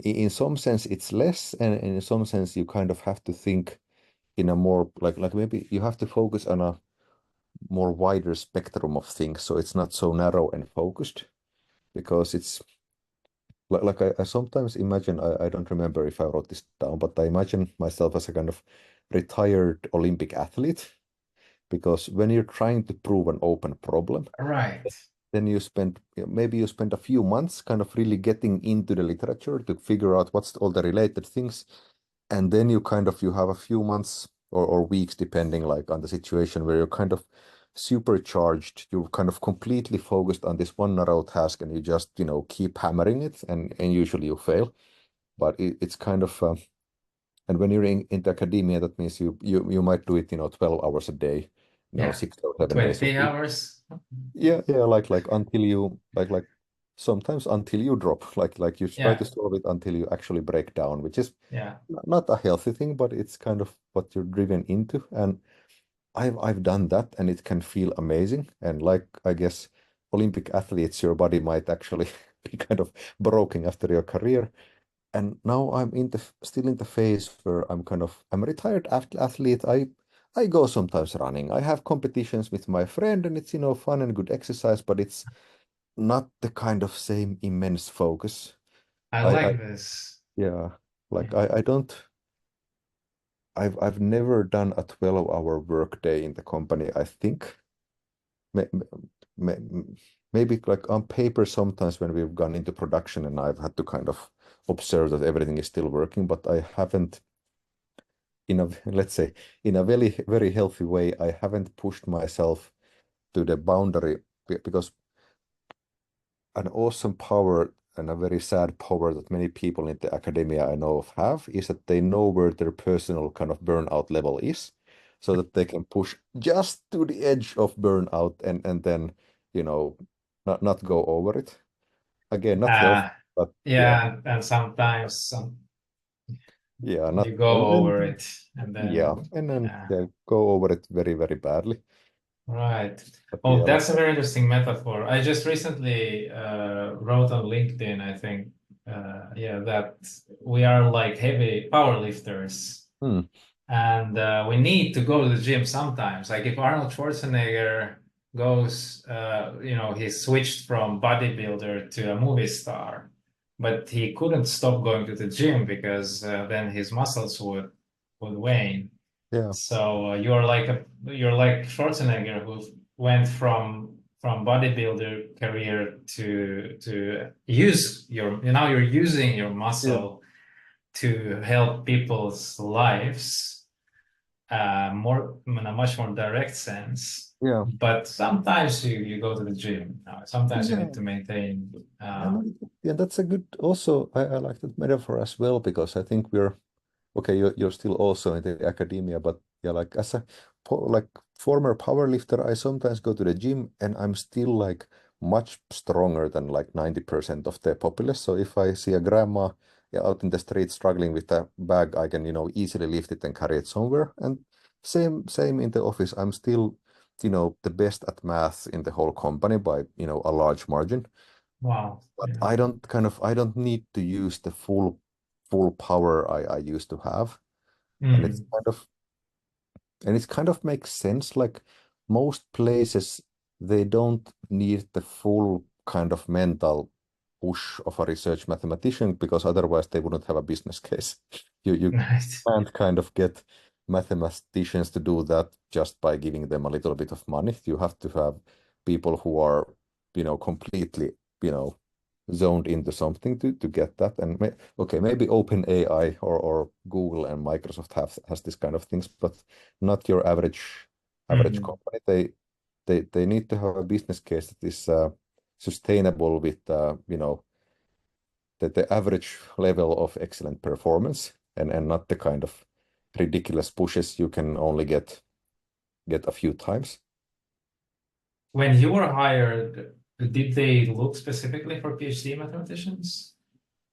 in some sense it's less, and in some sense you kind of have to think in a more like maybe you have to focus on a more wider spectrum of things, so it's not so narrow and focused because it's like I sometimes imagine, I don't remember if I wrote this down, but I imagine myself as a kind of retired Olympic athlete because when you're trying to prove an open problem, Right. then maybe you spend a few months kind of really getting into the literature to figure out what's all the related things, and then you have a few months or weeks depending like on the situation where you're kind of supercharged, you're kind of completely focused on this one narrow task and you just keep hammering it, and usually you fail, but it's kind of and when you're into academia, that means you might do it 12 hours a day, Yeah. 6 or 7 days a 20 week. hours. Yeah, like until you like sometimes until you drop, like you try to Yeah. solve it until you actually break down, which is Yeah. not a healthy thing, but it's kind of what you're driven into. And I've done that, and it can feel amazing. And like I guess Olympic athletes, your body might actually be kind of broken after your career. And now I'm still in the phase where I'm a retired athlete. I go sometimes running. I have competitions with my friend, and it's fun and good exercise, but it's not the kind of same immense focus. I I like this. yeah, Yeah. like I don't. I've never done a 12-hour work day in the company, I think. May- may- Maybe like on paper sometimes when we've gone into production and I've had to kind of observe that everything is still working, but I haven't in a let's say in a very very healthy way, I haven't pushed myself to the boundary because an awesome power and a very sad power that many people in the academia I know of have is that they know where their personal kind of burnout level is, so that they can push just to the edge of burnout and then you know not go over it. Again, not healthy, Uh, but yeah. yeah, and sometimes Yeah, not You go and over it, and yeah, then and then yeah. yeah, go over it very, very badly. Right. But Oh, yeah, like that's a very interesting metaphor. I just recently wrote on LinkedIn, I think, yeah, that we are like heavy power lifters, hmm, and we need to go to the gym sometimes. Like if Arnold Schwarzenegger goes, he switched from bodybuilder to a movie star, but he couldn't stop going to the gym because then his muscles would wane. yeah, So you're like Schwarzenegger who went from bodybuilder career to use your now you're using your yeah, muscle to help people's lives more in a much more direct sense. yeah, But sometimes you go to the gym. Sometimes you yeah. need to maintain. Yeah, no, yeah, that's a good. Also, I like that metaphor as well because I think we're okay. You're still also in the academia, but yeah, like as a like former powerlifter, I sometimes go to the gym and I'm still like much stronger than like 90% of the populace. So if I see a grandma, yeah, out in the street struggling with a bag, I can easily lift it and carry it somewhere. And same in the office. I'm still the best at math in the whole company by a large margin. Wow. But Yeah. I don't need to use the full power I used to have. And it's Mm. kind of and it kind of makes sense. Like most places, they don't need the full kind of mental push of a research mathematician because otherwise they wouldn't have a business case. You Nice. can't kind of get mathematicians to do that just by giving them a little bit of money. You have to have people who are, completely, you know, zoned into something to get that. And okay, maybe OpenAI or Google and Microsoft has this kind of things, but not your average Mhm. company. They need to have a business case that is sustainable with the average level of excellent performance and not the kind of ridiculous pushes you can only get a few times. When you were hired, did they look specifically for PhD mathematicians?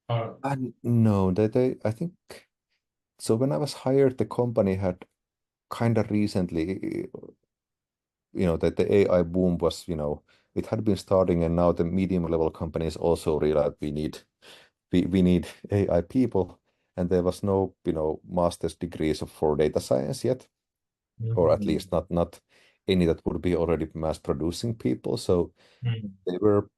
Or And no, they I think so. When I was hired, the company had kind of recently, that the AI boom was, it had been starting, and now the medium level companies also realized we need AI people, and there was no, master's degrees for data science yet, or at Mhm. least not any that would be already mass producing people. So Mhm. they were,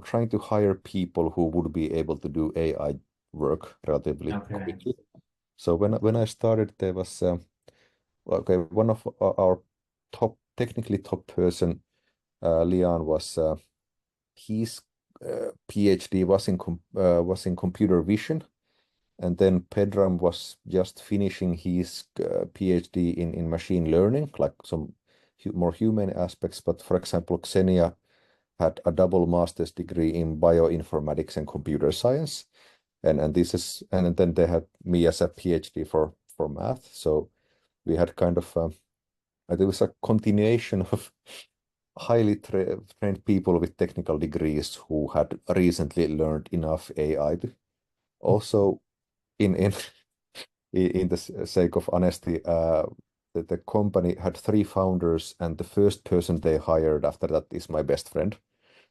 trying to hire people who would be able to do AI work relatively Okay. quickly. So when I started, there was okay, one of our technically top person, Leon was his PhD was in computer vision, and then Pedram was just finishing his PhD in machine learning, like some more human aspects. But for example, Xenia had a double master's degree in bioinformatics and computer science, and then they had me as a PhD for math. So we had kind of there was a continuation of highly trained people with technical degrees who had recently learned enough AI to also in in the sake of honesty, the company had three founders, and the first person they hired after that is my best friend.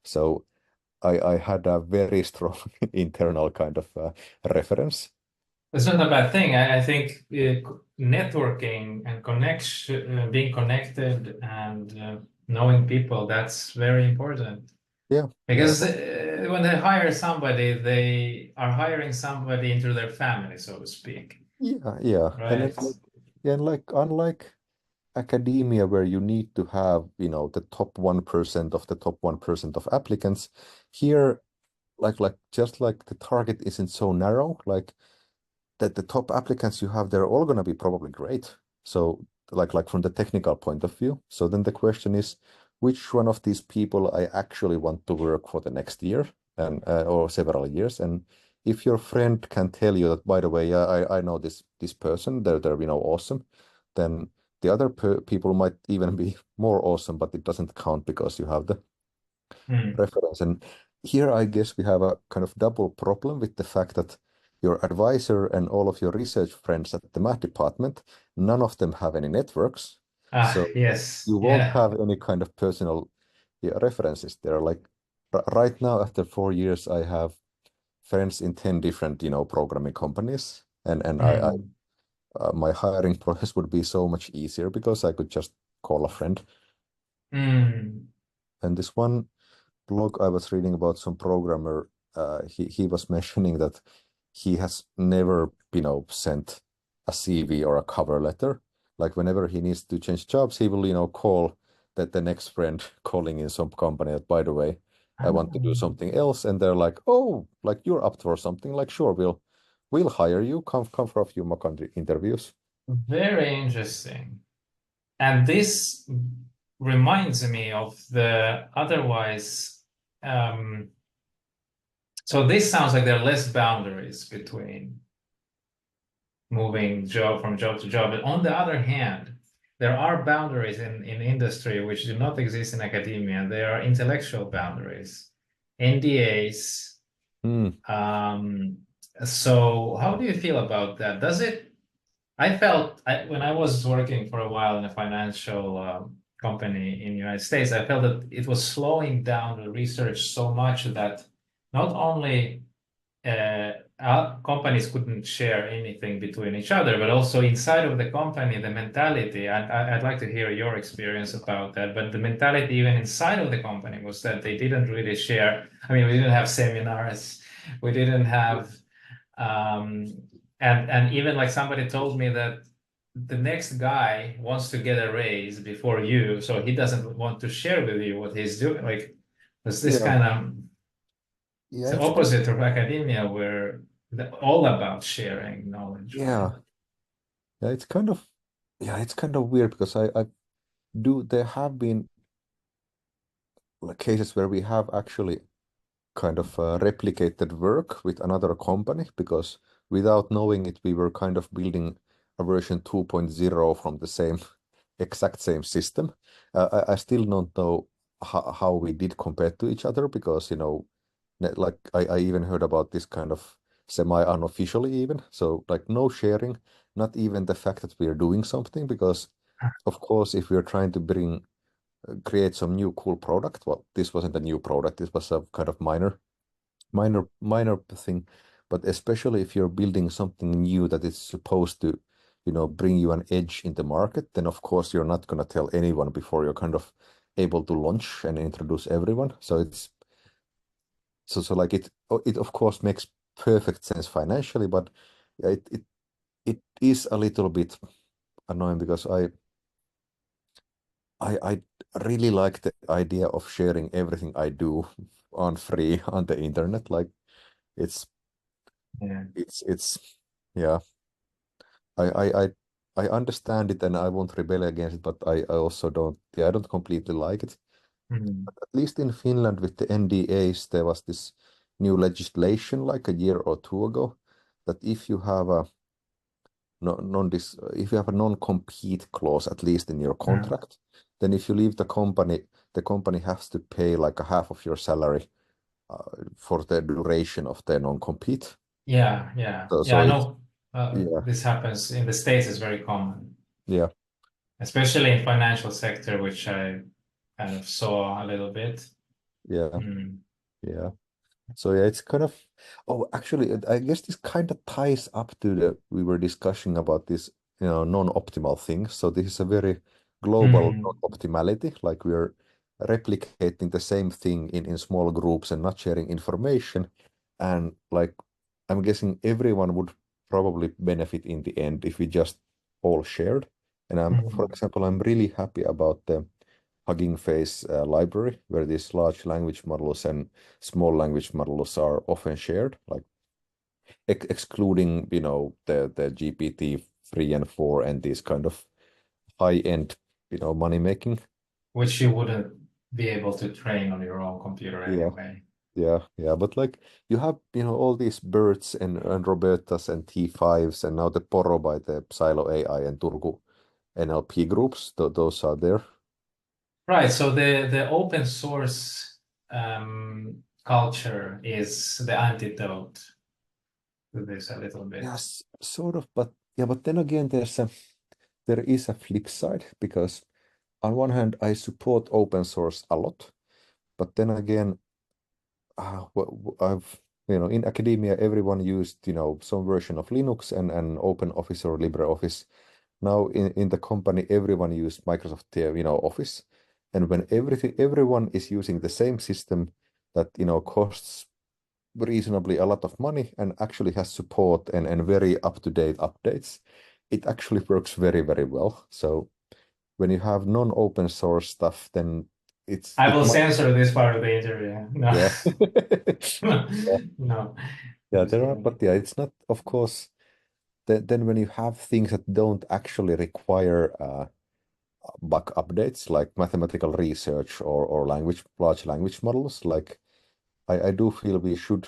So I had a very strong internal kind of reference. It's not a bad thing. I think networking and connection, being connected and knowing people, that's very important. Yeah, yeah, Because when they hire somebody, they are hiring somebody into their family, so to speak, yeah, yeah. And right? it's like, yeah, and like unlike academia where you need to have, the top 1% of the top 1% of applicants, here, like just like the target isn't so narrow, like that the top applicants you have, they're all gonna be probably great. So like from the technical point of view. So then the question is, which one of these people I actually want to work for the next year and or several years? And if your friend can tell you that, by the way, yeah, I know this person, they're awesome, then the other people might even be more awesome, but it doesn't count because you have the Hmm. reference. And here, I guess we have a kind of double problem with the fact that your advisor and all of your research friends at the math department, none of them have any networks. Ah, So yes, you won't yeah. have any kind of personal, yeah, references there. Like right now, after 4 years, I have friends in 10 different, programming companies. And Mm. my hiring process would be so much easier because I could just call a friend. Mm. And this one blog I was reading about some programmer, he was mentioning that he has never, sent a CV or a cover letter. Like whenever he needs to change jobs, he will, call the next friend calling in some company that, by the way, I want to do something else. And they're like, oh, like you're up for something. Like, sure, we'll hire you. Come for a few mock interviews. Very interesting. And this reminds me of the otherwise, um, so this sounds like there are less boundaries between moving job from job to job. But on the other hand, there are boundaries in industry which do not exist in academia. There are intellectual boundaries, NDAs. Hmm. Um, so how do you feel about that? Does it I felt when I was working for a while in a financial company in the United States, I felt that it was slowing down the research so much that not only our companies couldn't share anything between each other, but also inside of the company, the mentality. I'd like to hear your experience about that. But the mentality, even inside of the company, was that they didn't really share. I mean, we didn't have seminars, we didn't have um, and even like somebody told me that the next guy wants to get a raise before you, so he doesn't want to share with you what he's doing. Like, there's this Yeah. kind of it's Yeah, the it's kind opposite of academia, where all about sharing knowledge, right? yeah. Yeah, it's kind of weird because I do there have been like cases where we have actually kind of replicated work with another company because without knowing it, we were kind of building a version 2.0 from the same exact same system. I still don't know how we did compared to each other because, like I even heard about this kind of semi-unofficially even. So like no sharing, not even the fact that we are doing something because of course, if we're trying to create some new cool product, well, this wasn't a new product. This was a kind of minor thing, but especially if you're building something new that is supposed to, bring you an edge in the market, then of course you're not going to tell anyone before you're kind of able to launch and introduce everyone. So like it of course makes perfect sense financially, but yeah, it is a little bit annoying because I really like the idea of sharing everything I do on free on the internet. Like it's Yeah. it's yeah. I I I I understand it and I won't rebel against it, but I also don't, yeah, I don't completely like it. Mhm. At least in Finland with the NDAs, there was this new legislation like a year or two ago that if you have a if you have a non-compete clause, at least in your Yeah, contract, then if you leave the company has to pay like a half of your salary for the duration of the non-compete. yeah. So I it's know yeah, this happens in the States. Is very common, yeah, especially in financial sector, which I kind of saw a little bit. yeah, Mm. yeah. So yeah, it's kind of, oh, actually, I guess this kind of ties up to we were discussing about this, non-optimal thing. So this is a very global Mm. non-optimality, like we're replicating the same thing in small groups and not sharing information. And like, I'm guessing everyone would probably benefit in the end if we just all shared. And for Mm. example, I'm really happy about the Hugging Face library, where these large language models and small language models are often shared, like excluding, the GPT 3 and 4 and these kind of high-end, money making. Which you wouldn't be able to train on your own computer Yeah, anyway. yeah, yeah. But like you have, all these birds and Robertas and T5s and now the Poro by the Silo AI and Turku NLP groups, those are there. Right. So the open source culture is the antidote to this a little bit. Yes, sort of, but yeah, but then again, there is a flip side because on one hand, I support open source a lot, but then again, I've in academia, everyone used some version of Linux and OpenOffice or LibreOffice. Now in the company, everyone used Microsoft Office, and when everyone is using the same system that costs reasonably a lot of money and actually has support and very up-to-date updates, it actually works very, very well. So when you have non-open source stuff, then I it will might, censor this part of the interview. No, yeah. Yeah, no, yeah, just there are, kidding. but yeah, it's not, of course, then when you have things that don't actually require bug updates like mathematical research or large language models, like I do feel we should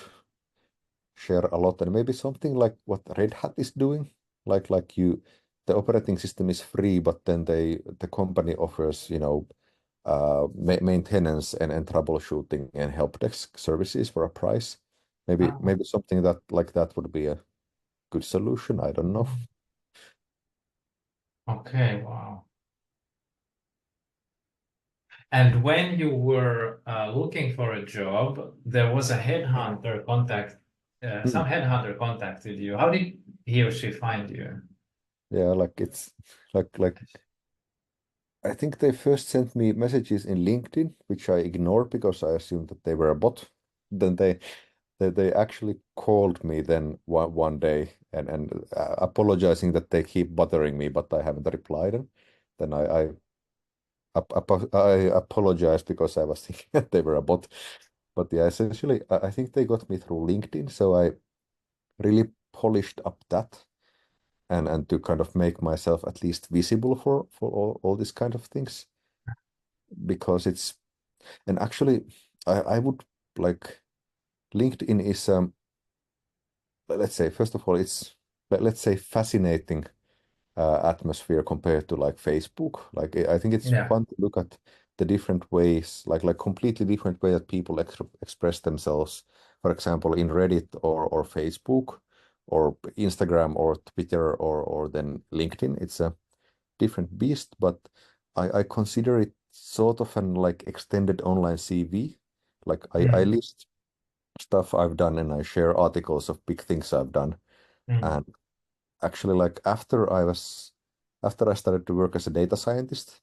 share a lot and maybe something like what Red Hat is doing, like the operating system is free, but then the company offers, maintenance and troubleshooting and help desk services for a price. Maybe Oh, maybe something that like that would be a good solution. I don't know. okay, wow. And when you were looking for a job, there was a headhunter contact, Hmm. some headhunter contacted you. How did he or she find you? Yeah, like it's like I think they first sent me messages in LinkedIn, which I ignored because I assumed that they were a bot. Then they actually called me then one day and apologizing that they keep bothering me, but I haven't replied. Then I apologized because I was thinking that they were a bot. But yeah, essentially, I think they got me through LinkedIn, so I really polished up that and to kind of make myself at least visible for all these kind of things because it's and actually I would like LinkedIn is let's say first of all it's let's say fascinating atmosphere compared to like Facebook. Like I think it's Yeah. fun to look at the different ways, like completely different way that people express themselves. For example, in Reddit or Facebook or Instagram or Twitter or then LinkedIn. It's a different beast, but I consider it sort of an like extended online CV. Like I Mm, list stuff I've done and I share articles of big things I've done. mm. And actually, like after I started to work as a data scientist,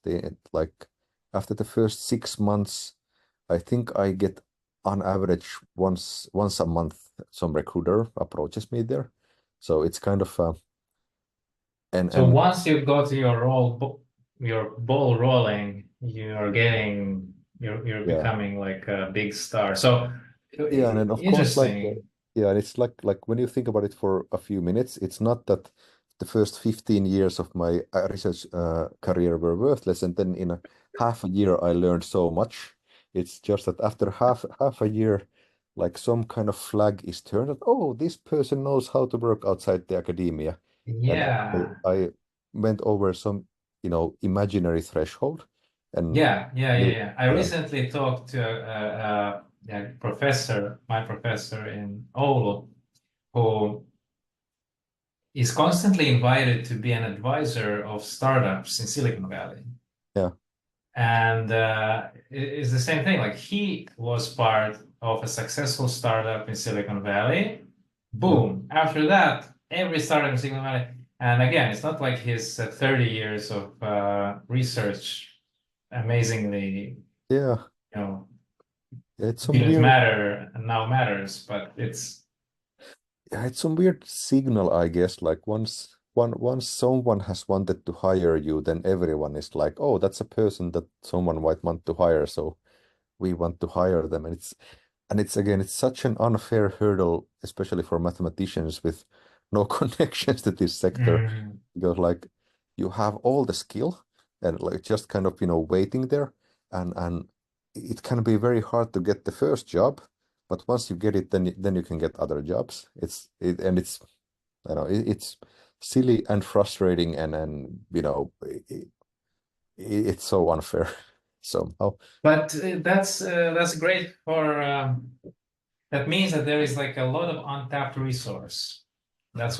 like after the first 6 months, I think I get on average once a month some recruiter approaches me there. So it's kind of So and once you got your ball rolling, you're yeah. becoming like a big star. So Yeah, and then of course, interesting. yeah, and it's like when you think about it for a few minutes, it's not that the first 15 years of my research career were worthless, and then in a half a year I learned so much. It's just that after half a year, like some kind of flag is turned that, oh, this person knows how to work outside the academia, and Yeah. I went over some, imaginary threshold, and Yeah. I yeah, recently talked to a professor, my professor in Oulu, who is constantly invited to be an advisor of startups in Silicon Valley. yeah, And it's the same thing. Like he was part of a successful startup in Silicon Valley. mm, Boom. After that, every startup in Silicon Valley. And again, it's not like his 30 years of research amazingly, yeah. you know, It's some didn't weird matter and now matters, but it's Yeah, it's some weird signal, I guess. Like once someone has wanted to hire you, then everyone is like, "Oh, that's a person that someone might want to hire, so we want to hire them." And it's again, it's such an unfair hurdle, especially for mathematicians with no connections to this sector, mm, because like you have all the skill and like just kind of waiting there, and it can be very hard to get the first job, but once you get it, then you can get other jobs. And it's I don't know it's silly and frustrating and it's so unfair somehow. but that's great for that means that there is like a lot of untapped resource. That's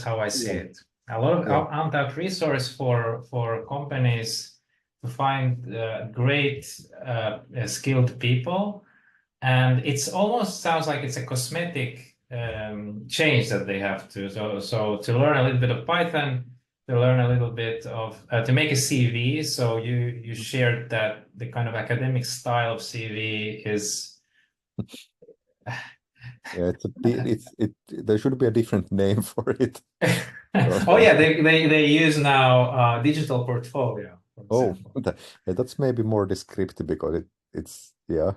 how I see Yeah, it. A lot of yeah, untapped resource for companies to find great skilled people, and it's almost sounds like it's a cosmetic change that they have to. So to learn a little bit of Python, to learn a little bit of to make a CV. So you shared that the kind of academic style of CV is. yeah. There should be a different name for it or Oh yeah, something. they use now digital portfolio, for Oh, example. yeah, that's maybe more descriptive because it's yeah.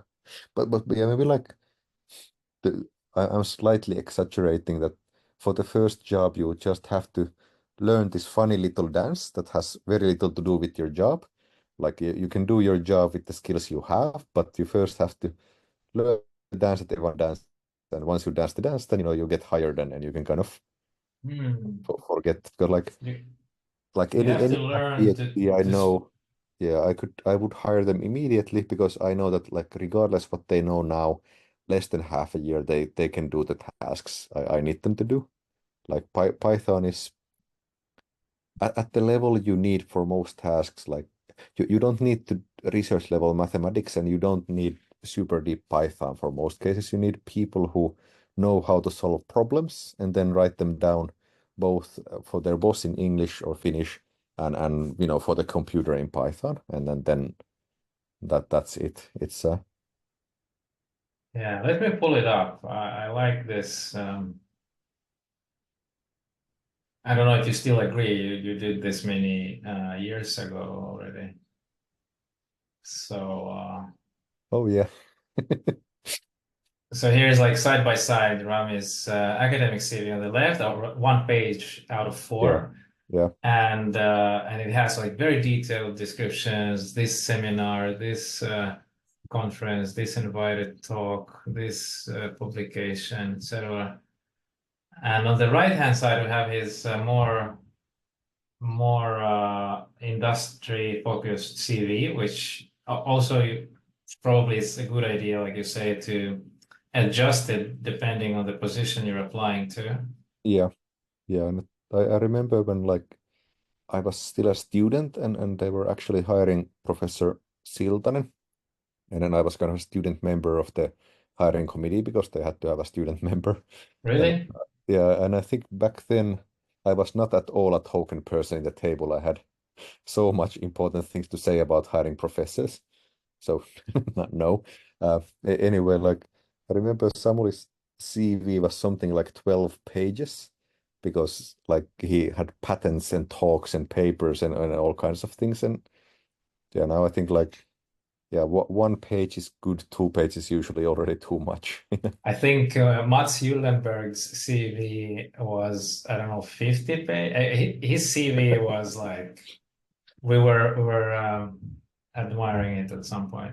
But yeah, maybe like I'm slightly exaggerating that for the first job you just have to learn this funny little dance that has very little to do with your job. Like you can do your job with the skills you have, but you first have to learn the dance that everyone dances. And once you dance the dance, then you get hired and you can kind of Hmm. forget because You, like you have to any learn PhD I to know, yeah, I would hire them immediately because I know that like regardless what they know now, less than half a year they can do the tasks I need them to do. Like Python is at the level you need for most tasks. Like you don't need to research level mathematics and you don't need super deep Python for most cases. You need people who know how to solve problems and then write them down both for their boss in English or Finnish and for the computer in Python. And then that's it. It's yeah. Let me pull it up. I like this. I don't know if you still agree. You did this many years ago already. So oh yeah. so here's like side by side Rami's academic CV on the left, one page out of Yeah. four. Yeah. And it has like very detailed descriptions, this seminar, this conference, this invited talk, this publication, etc. And on the right hand side we have his more industry focused CV, which also probably is a good idea, like you say, to adjust it depending on the position you're applying to. Yeah. Yeah. And I remember when like I was still a student and they were actually hiring Professor Siltanen. And then I was kind of a student member of the hiring committee because they had to have a student member. And Really? yeah, and I think back then I was not at all a token person in the table. I had so much important things to say about hiring professors. So no. Anyway, like I remember Samuel's CV was something like 12 pages because like he had patents and talks and papers and all kinds of things. And yeah, now I think like yeah, one page is good, two pages usually already too much. I think Mats Jullenberg's CV was, I don't know, 50 page. His CV was like we were admiring it at some point.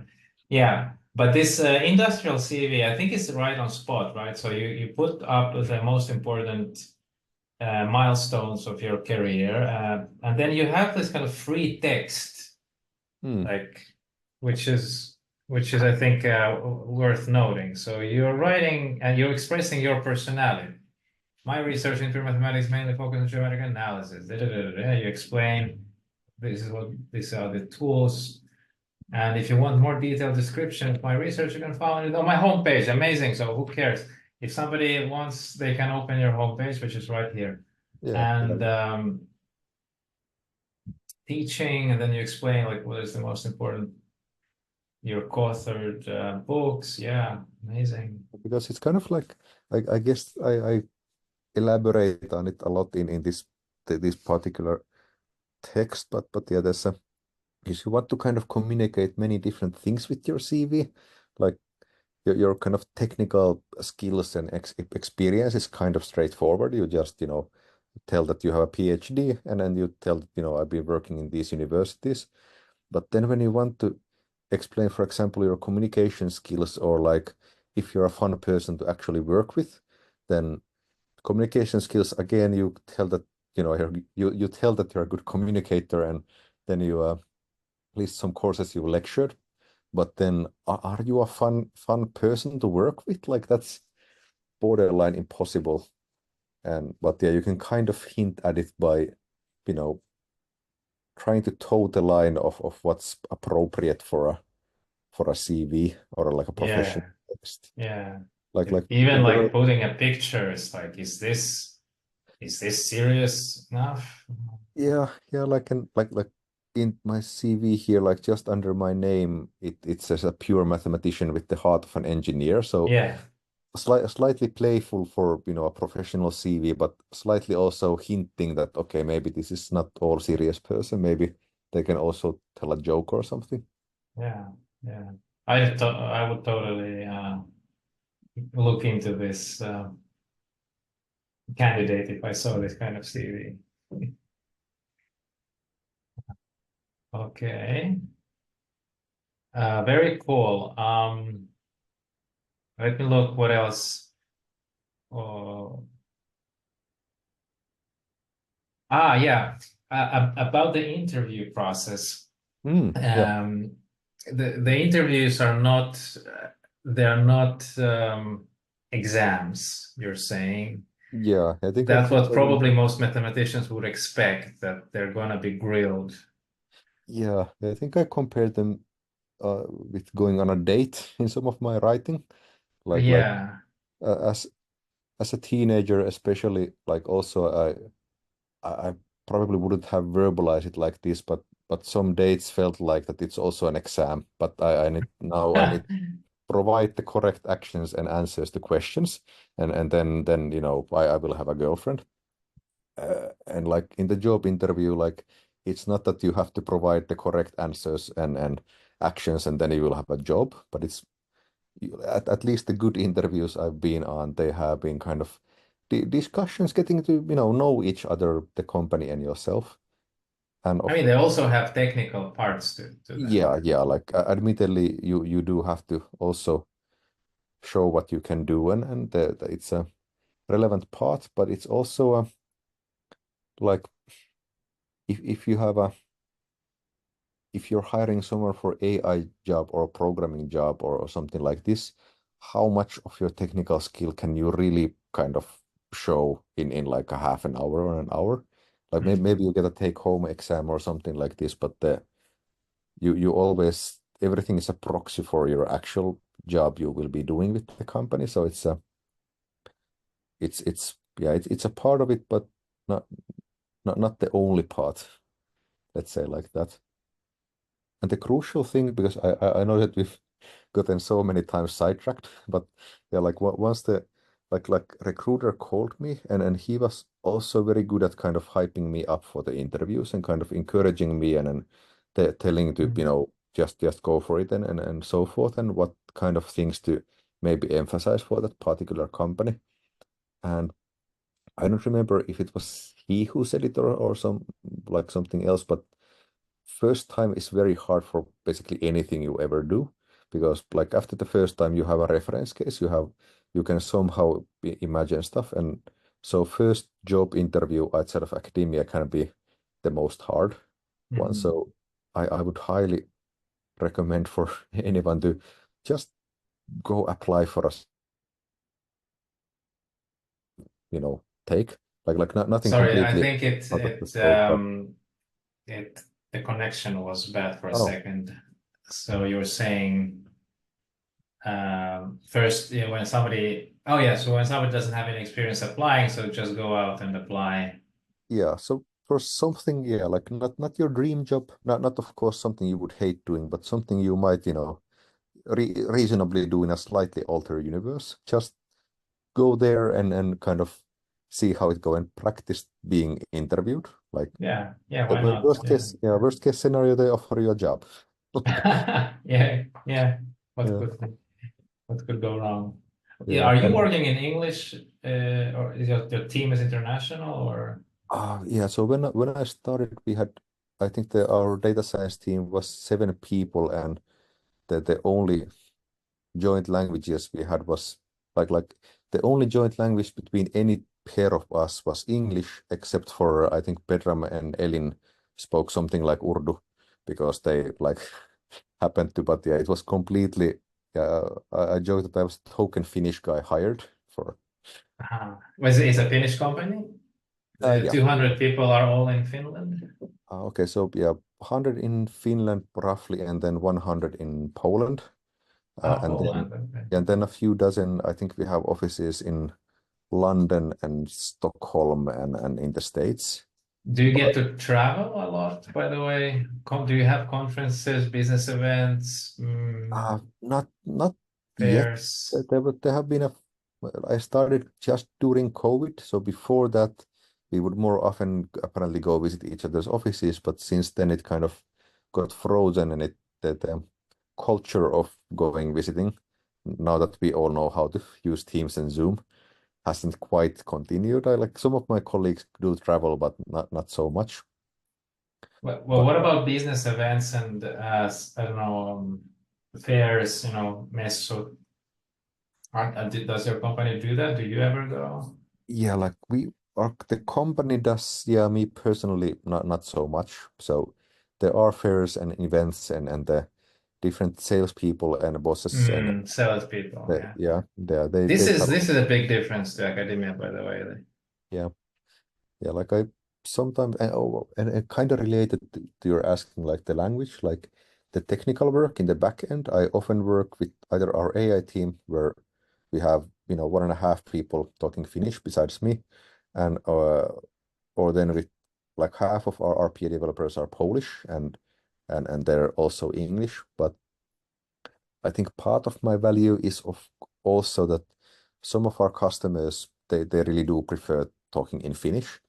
Yeah, but this industrial CV, I think is right on spot, right? So you put up the most important milestones of your career, and then you have this kind of free text, Hmm. like which is I think worth noting. So you're writing and you're expressing your personality. My research into mathematics mainly focused on geometric analysis. Da, da, da, da, da. You explain these are the tools. And if you want more detailed description of my research, you can find it on my homepage. Amazing. So who cares? If somebody wants, they can open your homepage, which is right here. Yeah, yeah. And teaching, and then you explain like what is the most important, your co-authored books. Yeah, amazing. Because it's kind of like I guess I elaborate on it a lot in this particular text, but yeah, there's a if you want to kind of communicate many different things with your CV, like your kind of technical skills and experience is kind of straightforward. You just, tell that you have a PhD and then you tell, I've been working in these universities. But then when you want to explain, for example, your communication skills or like if you're a fun person to actually work with, then communication skills, again, you tell that, you tell that you're a good communicator and then you list some courses you lectured. But then are you a fun person to work with? Like that's borderline impossible. And but yeah, you can kind of hint at it by, you know, trying to toe the line of what's appropriate for a CV or like a professional Yeah, text. yeah. Like Even in the like putting a picture is like, is this serious enough? yeah, like in my CV here, like just under my name, it says a pure mathematician with the heart of an engineer. So Yeah, slightly playful for, you know, a professional CV, but slightly also hinting that okay, maybe this is not all serious person. Maybe they can also tell a joke or something. yeah, yeah. I would totally look into this candidate if I saw this kind of CV. Okay, very cool. Let me look what else. Oh, yeah. About the interview process. Yeah, Um, the interviews are not they're not exams, you're saying. yeah. I think I That's what compared them. probably most mathematicians would expect, that they're gonna be grilled. Yeah, I think I compared them with going on a date in some of my writing. Like Yeah. as a teenager, especially, like also I probably wouldn't have verbalized it like this, but some dates felt like that it's also an exam. But I need provide the correct actions and answers to questions, and then you know I will have a girlfriend. And like in the job interview, like it's not that you have to provide the correct answers and actions and then you will have a job, but it's at least the good interviews I've been on, they have been kind of discussions getting to, you know each other, the company and yourself. And I of mean, they also have technical parts to them. yeah, like admittedly, you do have to also show what you can do, and it's a relevant part, but it's also like if you have a if you're hiring someone for AI job or a programming job or something like this, how much of your technical skill can you really kind of show in like a half an hour or an hour? Like Mhm. maybe you get a take home exam or something like this, but you always everything is a proxy for your actual job you will be doing with the company. So it's yeah, it's a part of it, but not not the only part, let's say like that. And the crucial thing, because I know that we've gotten so many times sidetracked, but yeah, like once the like recruiter called me, and he was also very good at kind of hyping me up for the interviews and kind of encouraging me and telling to, you Mhm. know, just go for it and so forth, and what kind of things to maybe emphasize for that particular company. And I don't remember if it was he who said it or some like something else, but first time is very hard for basically anything you ever do, because like after the first time you have a reference case, you can somehow imagine stuff, and so first job interview outside of academia can be the most hard one. Mhm. So I would highly recommend for anyone to just go apply for us, you know, take like nothing Sorry, I completely think out of the scope, but it the connection was bad for a oh second. So you were saying first, yeah, when somebody, oh yeah, so when somebody doesn't have any experience applying, so just go out and apply. yeah, so for something, yeah, like not your dream job, not of course something you would hate doing, but something you might, you know, reasonably do in a slightly altered universe. Just go there and kind of see how it go and practice being interviewed. Like Yeah, yeah, the why not? worst Yeah. case, yeah, worst case scenario, they offer you a job. Like, Yeah, yeah. What yeah, could what could go wrong? Yeah, yeah, are you and working in English, or is your team is international, or? yeah. So when I started, we had, I think our data science team was 7 people, and the only joint languages we had was like the only joint language between any pair of us was English, except for I think Pedram and Elin spoke something like Urdu because they like happened to, but yeah, it was completely. I joked that I was token Finnish guy hired for. It's a Finnish company? The Yeah. 200 people are all in Finland? Okay, so yeah, 100 in Finland roughly, and then 100 in Poland. Oh, And then Poland. Okay. and then a few dozen, I think we have offices in London and Stockholm and in the States. Do you get But to travel a lot, by the way? Do you have conferences, business events, not yet. fairs? There have been I started just during COVID, so before that we would more often apparently go visit each other's offices, but since then it kind of got frozen and the culture of going visiting, now that we all know how to use Teams and Zoom, hasn't quite continued. I like some of my colleagues do travel, but not so much. Well, But what about business events and I don't know, fairs, messo? Does your company do that? Do you ever go? yeah, like the company does, yeah, me personally, not so much. So there are fairs and events and the different salespeople and bosses and Salespeople, yeah. yeah, This they is travel. this is a big difference to academia, by the way. Yeah, yeah, like I sometimes and kind of related to your asking like the language, like the technical work in the back end. I often work with either our AI team where we have 1.5 people talking Finnish besides me, and or then with like half of our RPA developers are Polish and they're also English. But I think part of my value is of also that some of our customers they really do prefer talking in Finnish.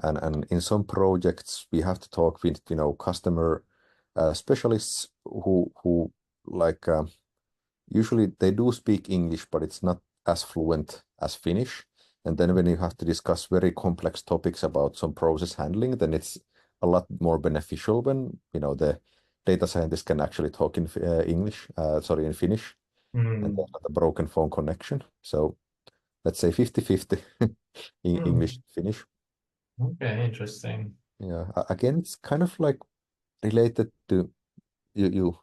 And in some projects we have to talk with customer specialists who like usually they do speak English, but it's not as fluent as Finnish. And then when you have to discuss very complex topics about some process handling, then it's a lot more beneficial when, the data scientist can actually talk in English, sorry, in Finnish, and Mm. there's not a broken phone connection. So let's say 50-50 in English, Mm. Finnish. Okay, interesting. Yeah. Again, it's kind of like related to you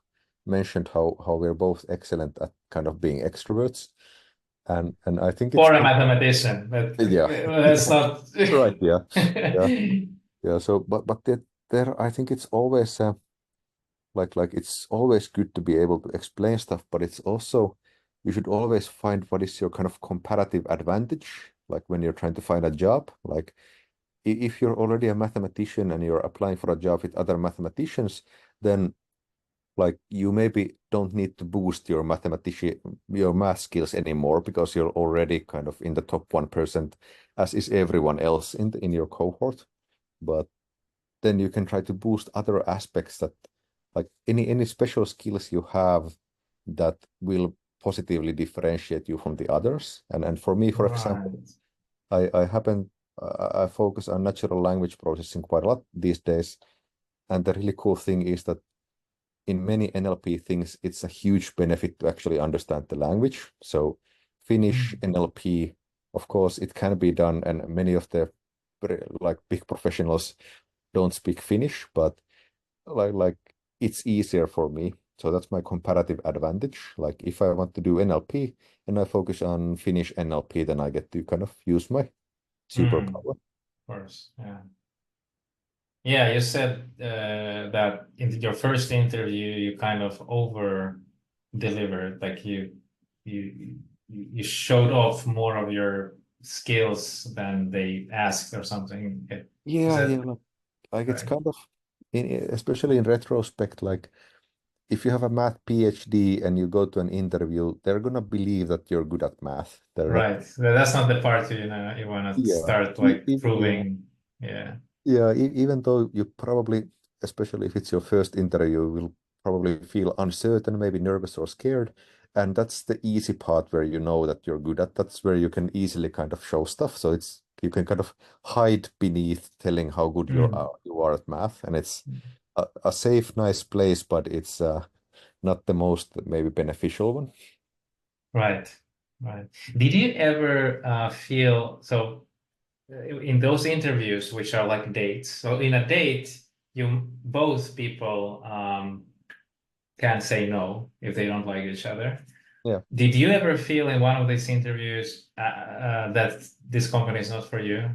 mentioned how we're both excellent at kind of being extroverts. And I think it's For a kind mathematician, but yeah. let's not. Right, yeah. Yeah. Yeah. So but there I think it's always like it's always good to be able to explain stuff, but it's also you should always find what is your kind of comparative advantage, like when you're trying to find a job. Like if you're already a mathematician and you're applying for a job with other mathematicians, then like you maybe don't need to boost your math skills anymore because you're already kind of in the top 1%, as is everyone else in your cohort. But then you can try to boost other aspects that like any special skills you have that will positively differentiate you from the others. And for me, for example, Right. I happen I focus on natural language processing quite a lot these days. And the really cool thing is that in many NLP things, it's a huge benefit to actually understand the language. So Finnish Mm. NLP, of course, it can be done, and many of the like big professionals don't speak Finnish, but like it's easier for me. So that's my comparative advantage. Like if I want to do NLP and I focus on Finnish NLP, then I get to kind of use my Mm. superpower. Of course, yeah. Yeah, you said that in your first interview you kind of over delivered, like you showed off more of your skills than they asked or something. Is Yeah, that yeah. Like it's right? kind of, especially in retrospect, like if you have a math PhD and you go to an interview, they're gonna believe that you're good at math. They're not. Right. That's not the part you want to Yeah. start like Yeah. proving. Yeah. Yeah. Even though you probably, especially if it's your first interview, you will probably feel uncertain, maybe nervous or scared. And that's the easy part where you know that you're good at. That's where you can easily kind of show stuff. So you can kind of hide beneath telling how good Mm. you are at math, and it's a safe, nice place, but it's not the most maybe beneficial one. Right. Right. Did you ever feel so in those interviews, which are like dates? So in a date, you both people can say no if they don't like each other. Yeah. Did you ever feel in one of these interviews that this company is not for you?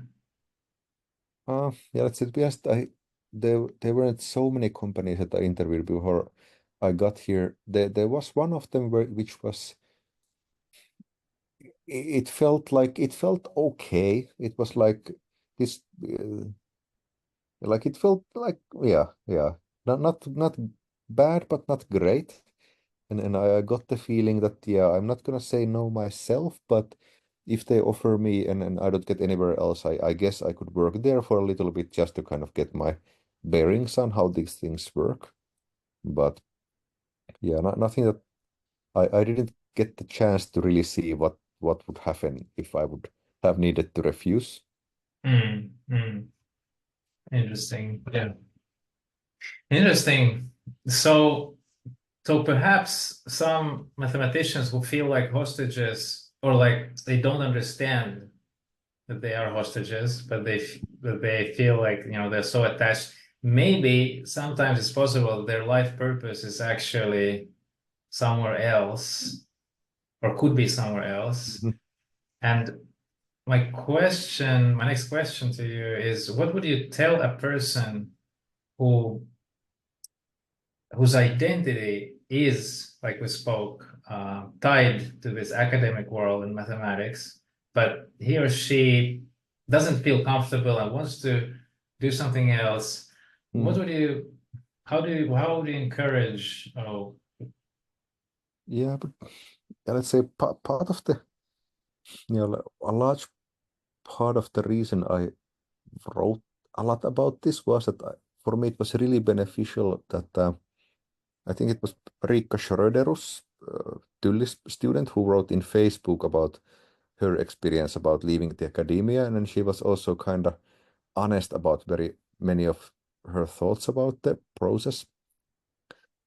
Yeah, that's it. Yes, there weren't so many companies that I interviewed before I got here. There was one of them which was it felt okay. It was like this like it felt like yeah. Not bad but not great. And I got the feeling that yeah, I'm not gonna say no myself, but if they offer me and I don't get anywhere else, I guess I could work there for a little bit just to kind of get my bearings on how these things work. But yeah, nothing that I didn't get the chance to really see what would happen if I would have needed to refuse. Hmm. Hmm. Interesting. Yeah. Interesting. So, so perhaps some mathematicians who feel like hostages or like they don't understand that they are hostages, but they feel like they're so attached. Maybe sometimes it's possible their life purpose is actually somewhere else, or could be somewhere else. Mhm. And my next question to you is, what would you tell a person who whose identity is, like we spoke, tied to this academic world in mathematics, but he or she doesn't feel comfortable and wants to do something else? What Mm. would you, how would you encourage? Oh, Yeah, but yeah, let's say part of the a large part of the reason I wrote a lot about this was that for me it was really beneficial that I think it was Riikka Schröderus, Tyllis student, who wrote in Facebook about her experience about leaving the academia, and then she was also kind of honest about very many of her thoughts about the process.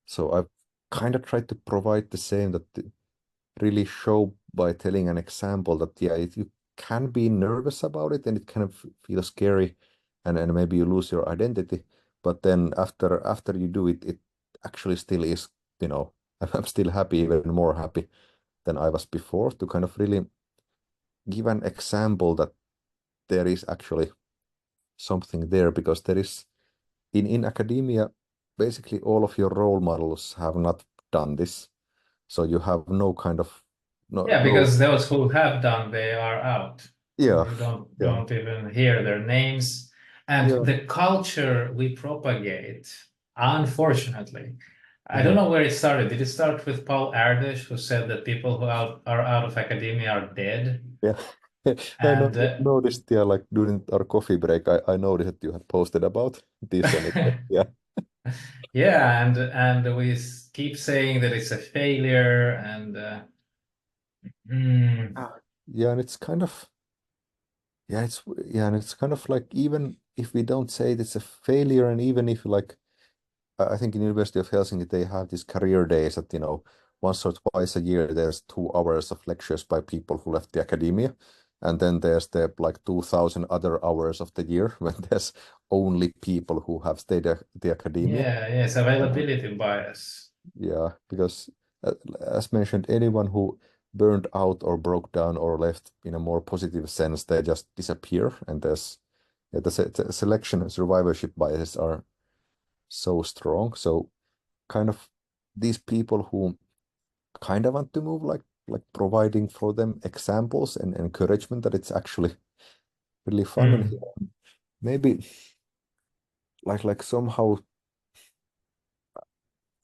So I kind of tried to provide the same that really show by telling an example that yeah, you can be nervous about it and it kind of feels scary, and maybe you lose your identity, but then after you do it, it actually still is, you know, I'm still happy, even more happy than I was before, to kind of really give an example that there is actually something there, because there is in academia basically all of your role models have not done this, so you have no kind of yeah, no because those who have done, they are out. yeah You yeah don't even hear their names. And yeah the culture we propagate, unfortunately, I don't mhm, know where it started. Did it start with Paul Ardèche, who said that people who are out of academia are dead? yeah. I And noticed, yeah, like during our coffee break, I noticed that you had posted about this, and yeah. yeah, and we keep saying that it's a failure, and mm, Ah. Yeah, and it's kind of and it's kind of like, even if we don't say it's a failure, and even if like I think in University of Helsinki they have these career days that, you know, once or twice a year there's 2 hours of lectures by people who left the academia. And then there's the like 2000 other hours of the year when there's only people who have stayed at the academia. yeah, yeah, it's availability bias. Yeah, because uh, as mentioned, anyone who burned out or broke down or left in a more positive sense, they just disappear. And the selection and survivorship biases are so strong. So kind of these people who kind of want to move, like providing for them examples and encouragement that it's actually really fun, and Mm, maybe like somehow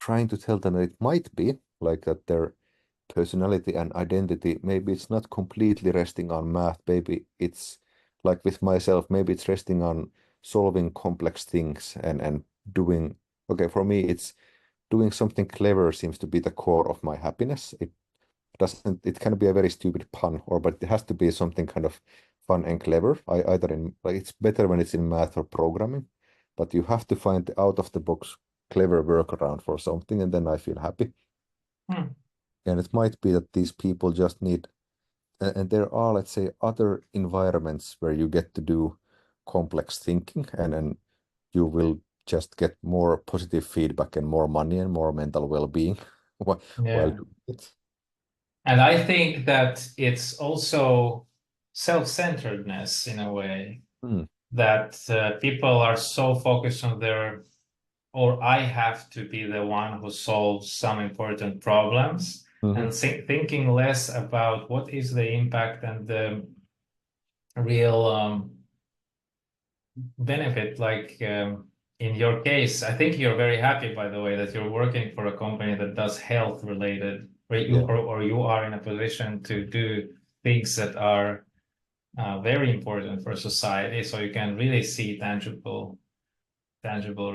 trying to tell them that it might be like that their personality and identity, maybe it's not completely resting on math. Maybe it's like with myself, maybe it's resting on solving complex things and doing, okay, for me it's doing something clever seems to be the core of my happiness. It can be a very stupid pun, or but it has to be something kind of fun and clever. I either in like it's better when it's in math or programming, but you have to find the out of the box clever workaround for something, and then I feel happy. mm, And it might be that these people just need, and there are, let's say, other environments where you get to do complex thinking, and you will just get more positive feedback and more money and more mental well-being while yeah. doing it. And I think that it's also self-centeredness in a way, Hmm. that people are so focused on their, or I have to be the one who solves some important problems, Hmm. and thinking less about what is the impact and the real benefit. Like in your case, I think you're very happy, by the way, that you're working for a company that does health related, Yeah. or you are in a position to do things that are very important for society, so you can really see tangible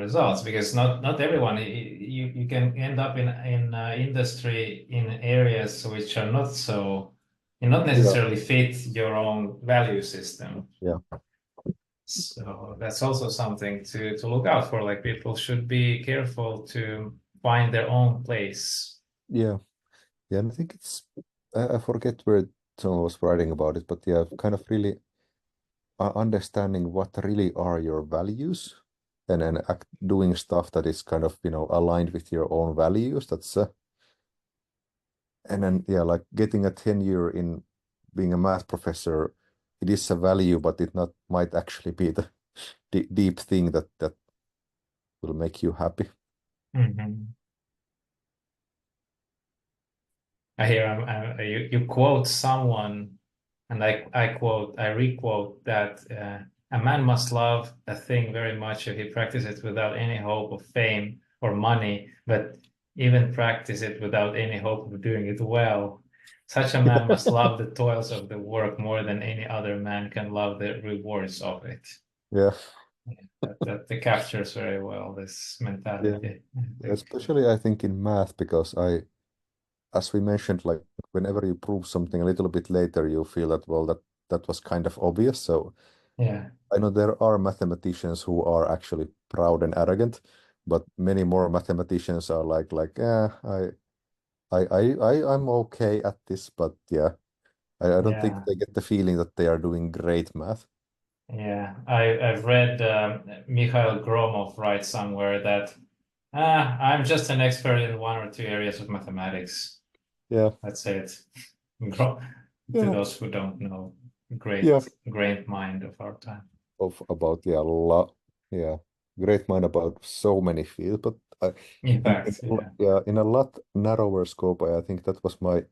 results. Because not everyone, you can end up in industry in areas which are not so, not Yeah. necessarily fit your own value system. Yeah. So that's also something to look out for. Like, people should be careful to find their own place. Yeah. Yeah. And I think it's I forget where someone was writing about it, but yeah, kind of really understanding what really are your values and then doing stuff that is kind of, aligned with your own values. That's and then yeah, like getting a tenure in being a math professor, it is a value, but it not might actually be the deep thing that will make you happy. Mhm. I hear you quote someone, and I requote that a man must love a thing very much if he practices it without any hope of fame or money, but even practice it without any hope of doing it well. Such a man must love the toils of the work more than any other man can love the rewards of it. Yeah, That captures very well this yeah. mentality, I think. Especially I think in math because as we mentioned, like whenever you prove something a little bit later, you feel that well that was kind of obvious. So Yeah, I know there are mathematicians who are actually proud and arrogant, but many more mathematicians are like, yeah, I'm okay at this, but yeah, I don't think yeah. they get the feeling that they are doing great math. Yeah, I've read Mikhail Gromov write somewhere that I'm just an expert in one or two areas of mathematics. Yeah, That's it. Gro To yeah, those who don't know, yeah. great mind of our time. Of about yeah, yeah, great mind about so many fields, but In in fact, yeah, yeah, in a lot narrower scope, I think that was my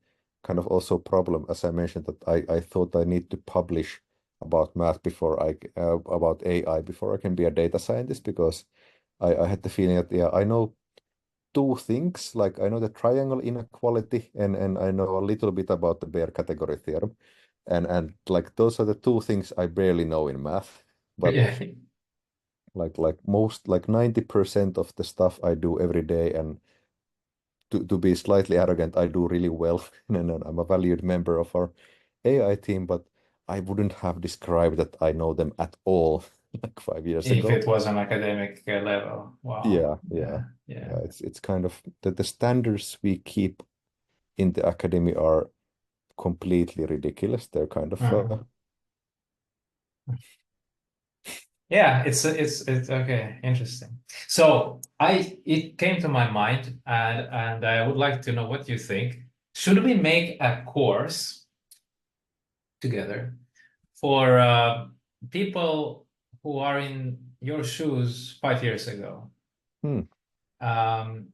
kind of also problem, as I mentioned, that I thought I need to publish about math before about AI before I can be a data scientist because I had the feeling that yeah, I know two things, like I know the triangle inequality and I know a little bit about the bare category theorem. And like those are the two things I barely know in math. But yeah, like most like 90% of the stuff I do every day and to be slightly arrogant, I do really well. And I'm a valued member of our AI team, but I wouldn't have described that I know them at all like 5 years if ago. it was an academic level. Wow. Yeah, yeah. Yeah, yeah. Yeah, it's kind of the standards we keep in the academy are completely ridiculous. They're kind of Uh-huh. Yeah, it's okay, interesting. So it came to my mind, and I would like to know what you think. Should we make a course together for people who are in your shoes 5 years ago? hmm, Um,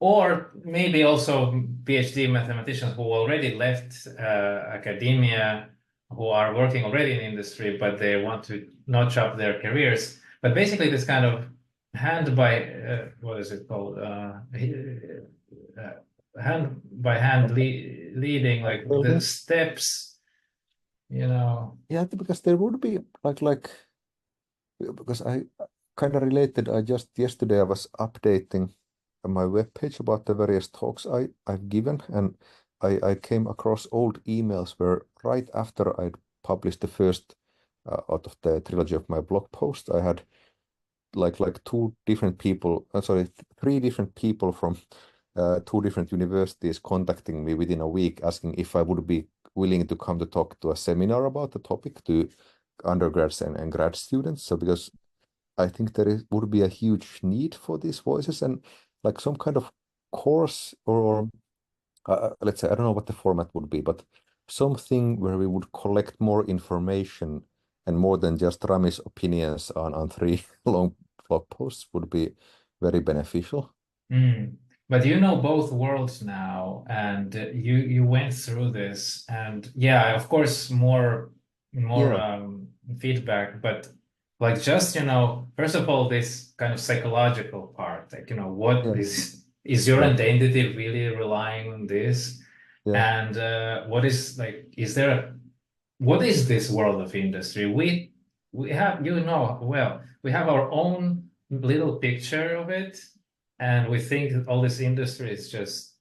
or maybe also PhD mathematicians who already left academia, who are working already in industry, but they want to notch up their careers. But basically, this kind of hand by what is it called? Hand by hand leading, like the building. steps, you know. Yeah, because there would be like because I kind of related. I just yesterday I was updating my webpage about the various talks I've given, and I came across old emails where right after I'd published the first out of the trilogy of my blog post, I had like two different people, sorry, three different people from two different universities contacting me within a week, asking if I would be willing to come to talk to a seminar about the topic to undergrads and grad students. So because I think would be a huge need for these voices and like some kind of course or let's say, I don't know what the format would be, but something where we would collect more information and more than just Rami's opinions on three long blog posts would be very beneficial. Mm. But you know both worlds now, and you went through this, and yeah, of course, more Yeah, feedback, but like just first of all, this kind of psychological part, like what yeah, is your yeah, identity really relying on this, yeah, and what is like, is there what is this world of industry? We have well, we have our own little picture of it, and we think that all this industry is just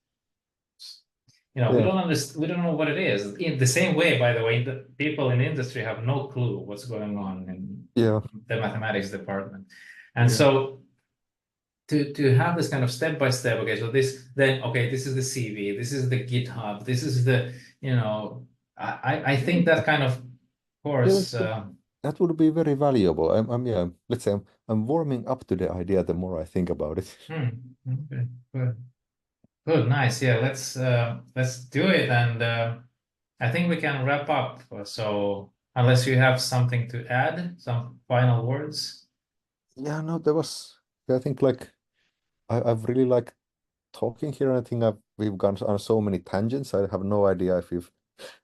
we yeah, don't understand, we don't know what it is. In the same way, by the way, the people in the industry have no clue what's going on in yeah, the mathematics department, and yeah, so to have this kind of step by step. Okay, so this is the CV, this is the GitHub, this is the I think that kind of yeah. course. That would be very valuable. Yeah, let's say I'm warming up to the idea the more I think about it. Okay, good, nice. Yeah, let's do it, and I think we can wrap up. So unless you have something to add, some final words. Yeah, no, I think like I've really liked talking here, and I think we've gone on so many tangents. I have no idea if you've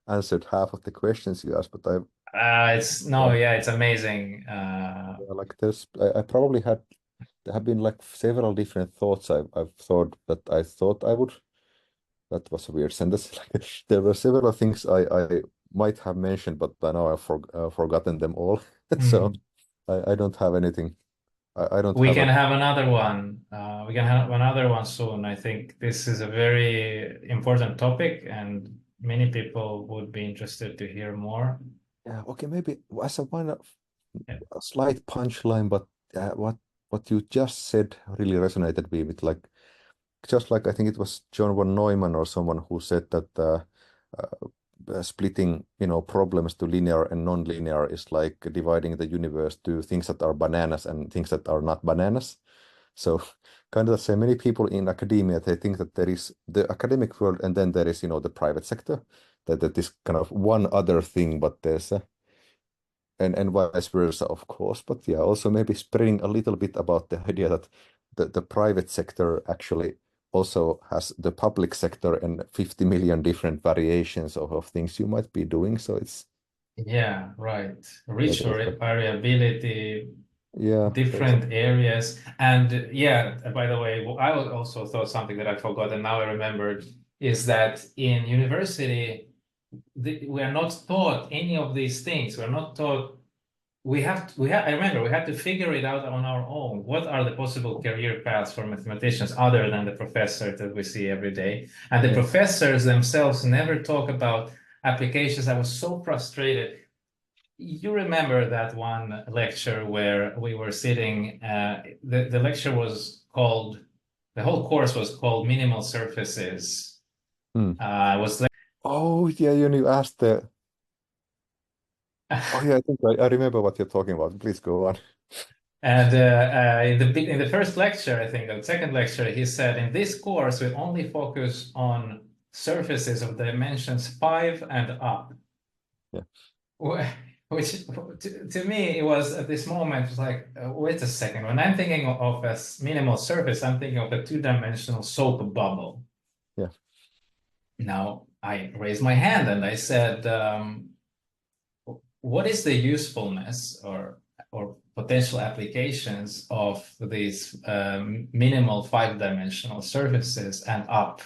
answered half of the questions you asked, but It's no, yeah, yeah, it's amazing. yeah, like I probably there have been like several different thoughts I've thought that I thought I would. That was a weird sentence. Like there were several things I might have mentioned, but I know I've forgotten them all. So hmm. I don't have anything. I don't We have can a have another one. We can have another one soon. I think this is a very important topic, and many people would be interested to hear more. yeah. Okay, maybe as a one Yeah. a slight punchline, but what you just said really resonated with like just like I think it was John von Neumann or someone who said that splitting problems to linear and non-linear is like dividing the universe to things that are bananas and things that are not bananas. So kind of the same. Many people in academia they think that there is the academic world and then there is the private sector that is kind of one other thing, but there's and vice versa, of course. But yeah, also maybe spreading a little bit about the idea that the private sector actually also has the public sector and 50 million different variations of things you might be doing. So it's Yeah, right. yeah, Rich there's like variability, yeah, there's different areas. And yeah, by the way, I also thought something that I forgot and now I remembered is that in university, we are not taught any of these things. We're not taught. I remember we had to figure it out on our own. What are the possible career paths for mathematicians other than the professor that we see every day? And the yeah, professors themselves never talk about applications. I was so frustrated. You remember that one lecture where we were sitting, the lecture was called, the whole course was called Minimal Surfaces. hmm. It was Oh yeah, you asked the oh yeah, I think I remember what you're talking about. Please go on. And in the first lecture, I think, or the second lecture, he said, in this course, we only focus on surfaces of dimensions 5 and up. Yeah, Which to me, it was at this moment, it was like, wait a second. When I'm thinking of a minimal surface, I'm thinking of a two-dimensional soap bubble. yeah, Now, I raised my hand and I said, what is the usefulness or potential applications of these minimal five-dimensional surfaces and up?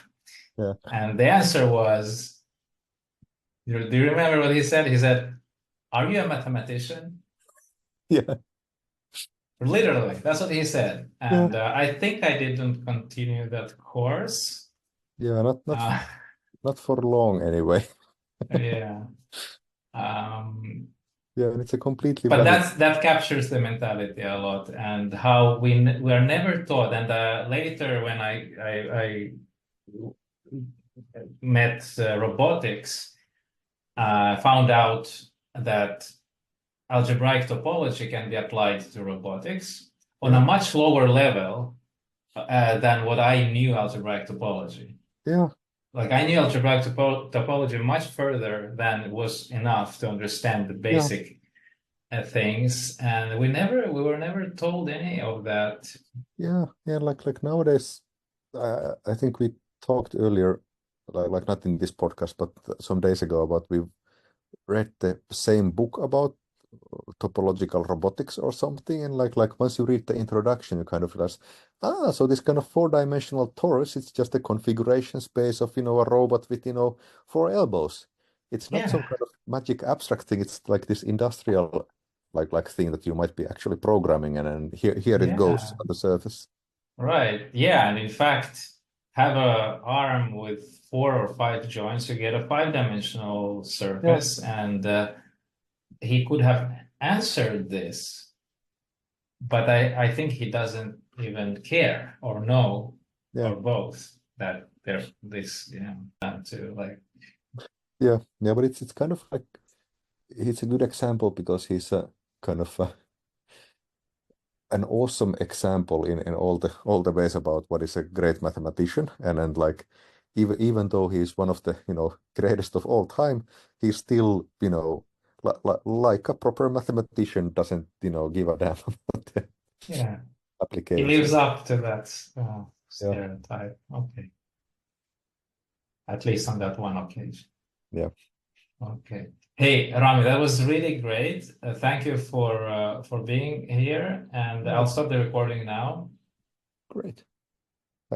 yeah, And the answer was, do you remember what he said? He said, "Are you a mathematician?" yeah, Literally, that's what he said. yeah, And I think I didn't continue that course. yeah. Uh, Not for long anyway. yeah. Um, Yeah, and it's a completely but valid. that captures the mentality a lot and how we are never taught. And later when I met robotics, found out that algebraic topology can be applied to robotics on a Yeah, much lower level than what I knew algebraic topology. yeah. like I knew algebraic topology much further than was enough to understand the Yeah, basic things, and we were never told any of that. yeah, yeah. Like nowadays, I think we talked earlier, like not in this podcast, but some days ago about we've read the same book about topological robotics or something, and like once you read the introduction, you kind of realize, so this kind of four-dimensional torus, it's just a configuration space of a robot with four elbows. It's not some Yeah, kind of magic abstract thing. It's like this industrial like thing that you might be actually programming, and then here it goes yeah, on the surface. right. Yeah, and in fact, have a arm with 4 or 5 joints, you get a 5-dimensional Yeah, surface, and he could have answered this, but I think he doesn't even care or know, yeah, or both, that there this, to like, yeah, yeah. But it's kind of like he's a good example because he's a kind of an awesome example in all the ways about what is a great mathematician, and then like even though he's one of the greatest of all time, he's still like a proper mathematician doesn't give a damn about the yeah, he lives application. up to that Yeah, stereotype. Okay, at least on that one occasion. yeah, Okay. Hey, Rami, that was really great. Thank you for being here, and yeah, I'll stop the recording now. great.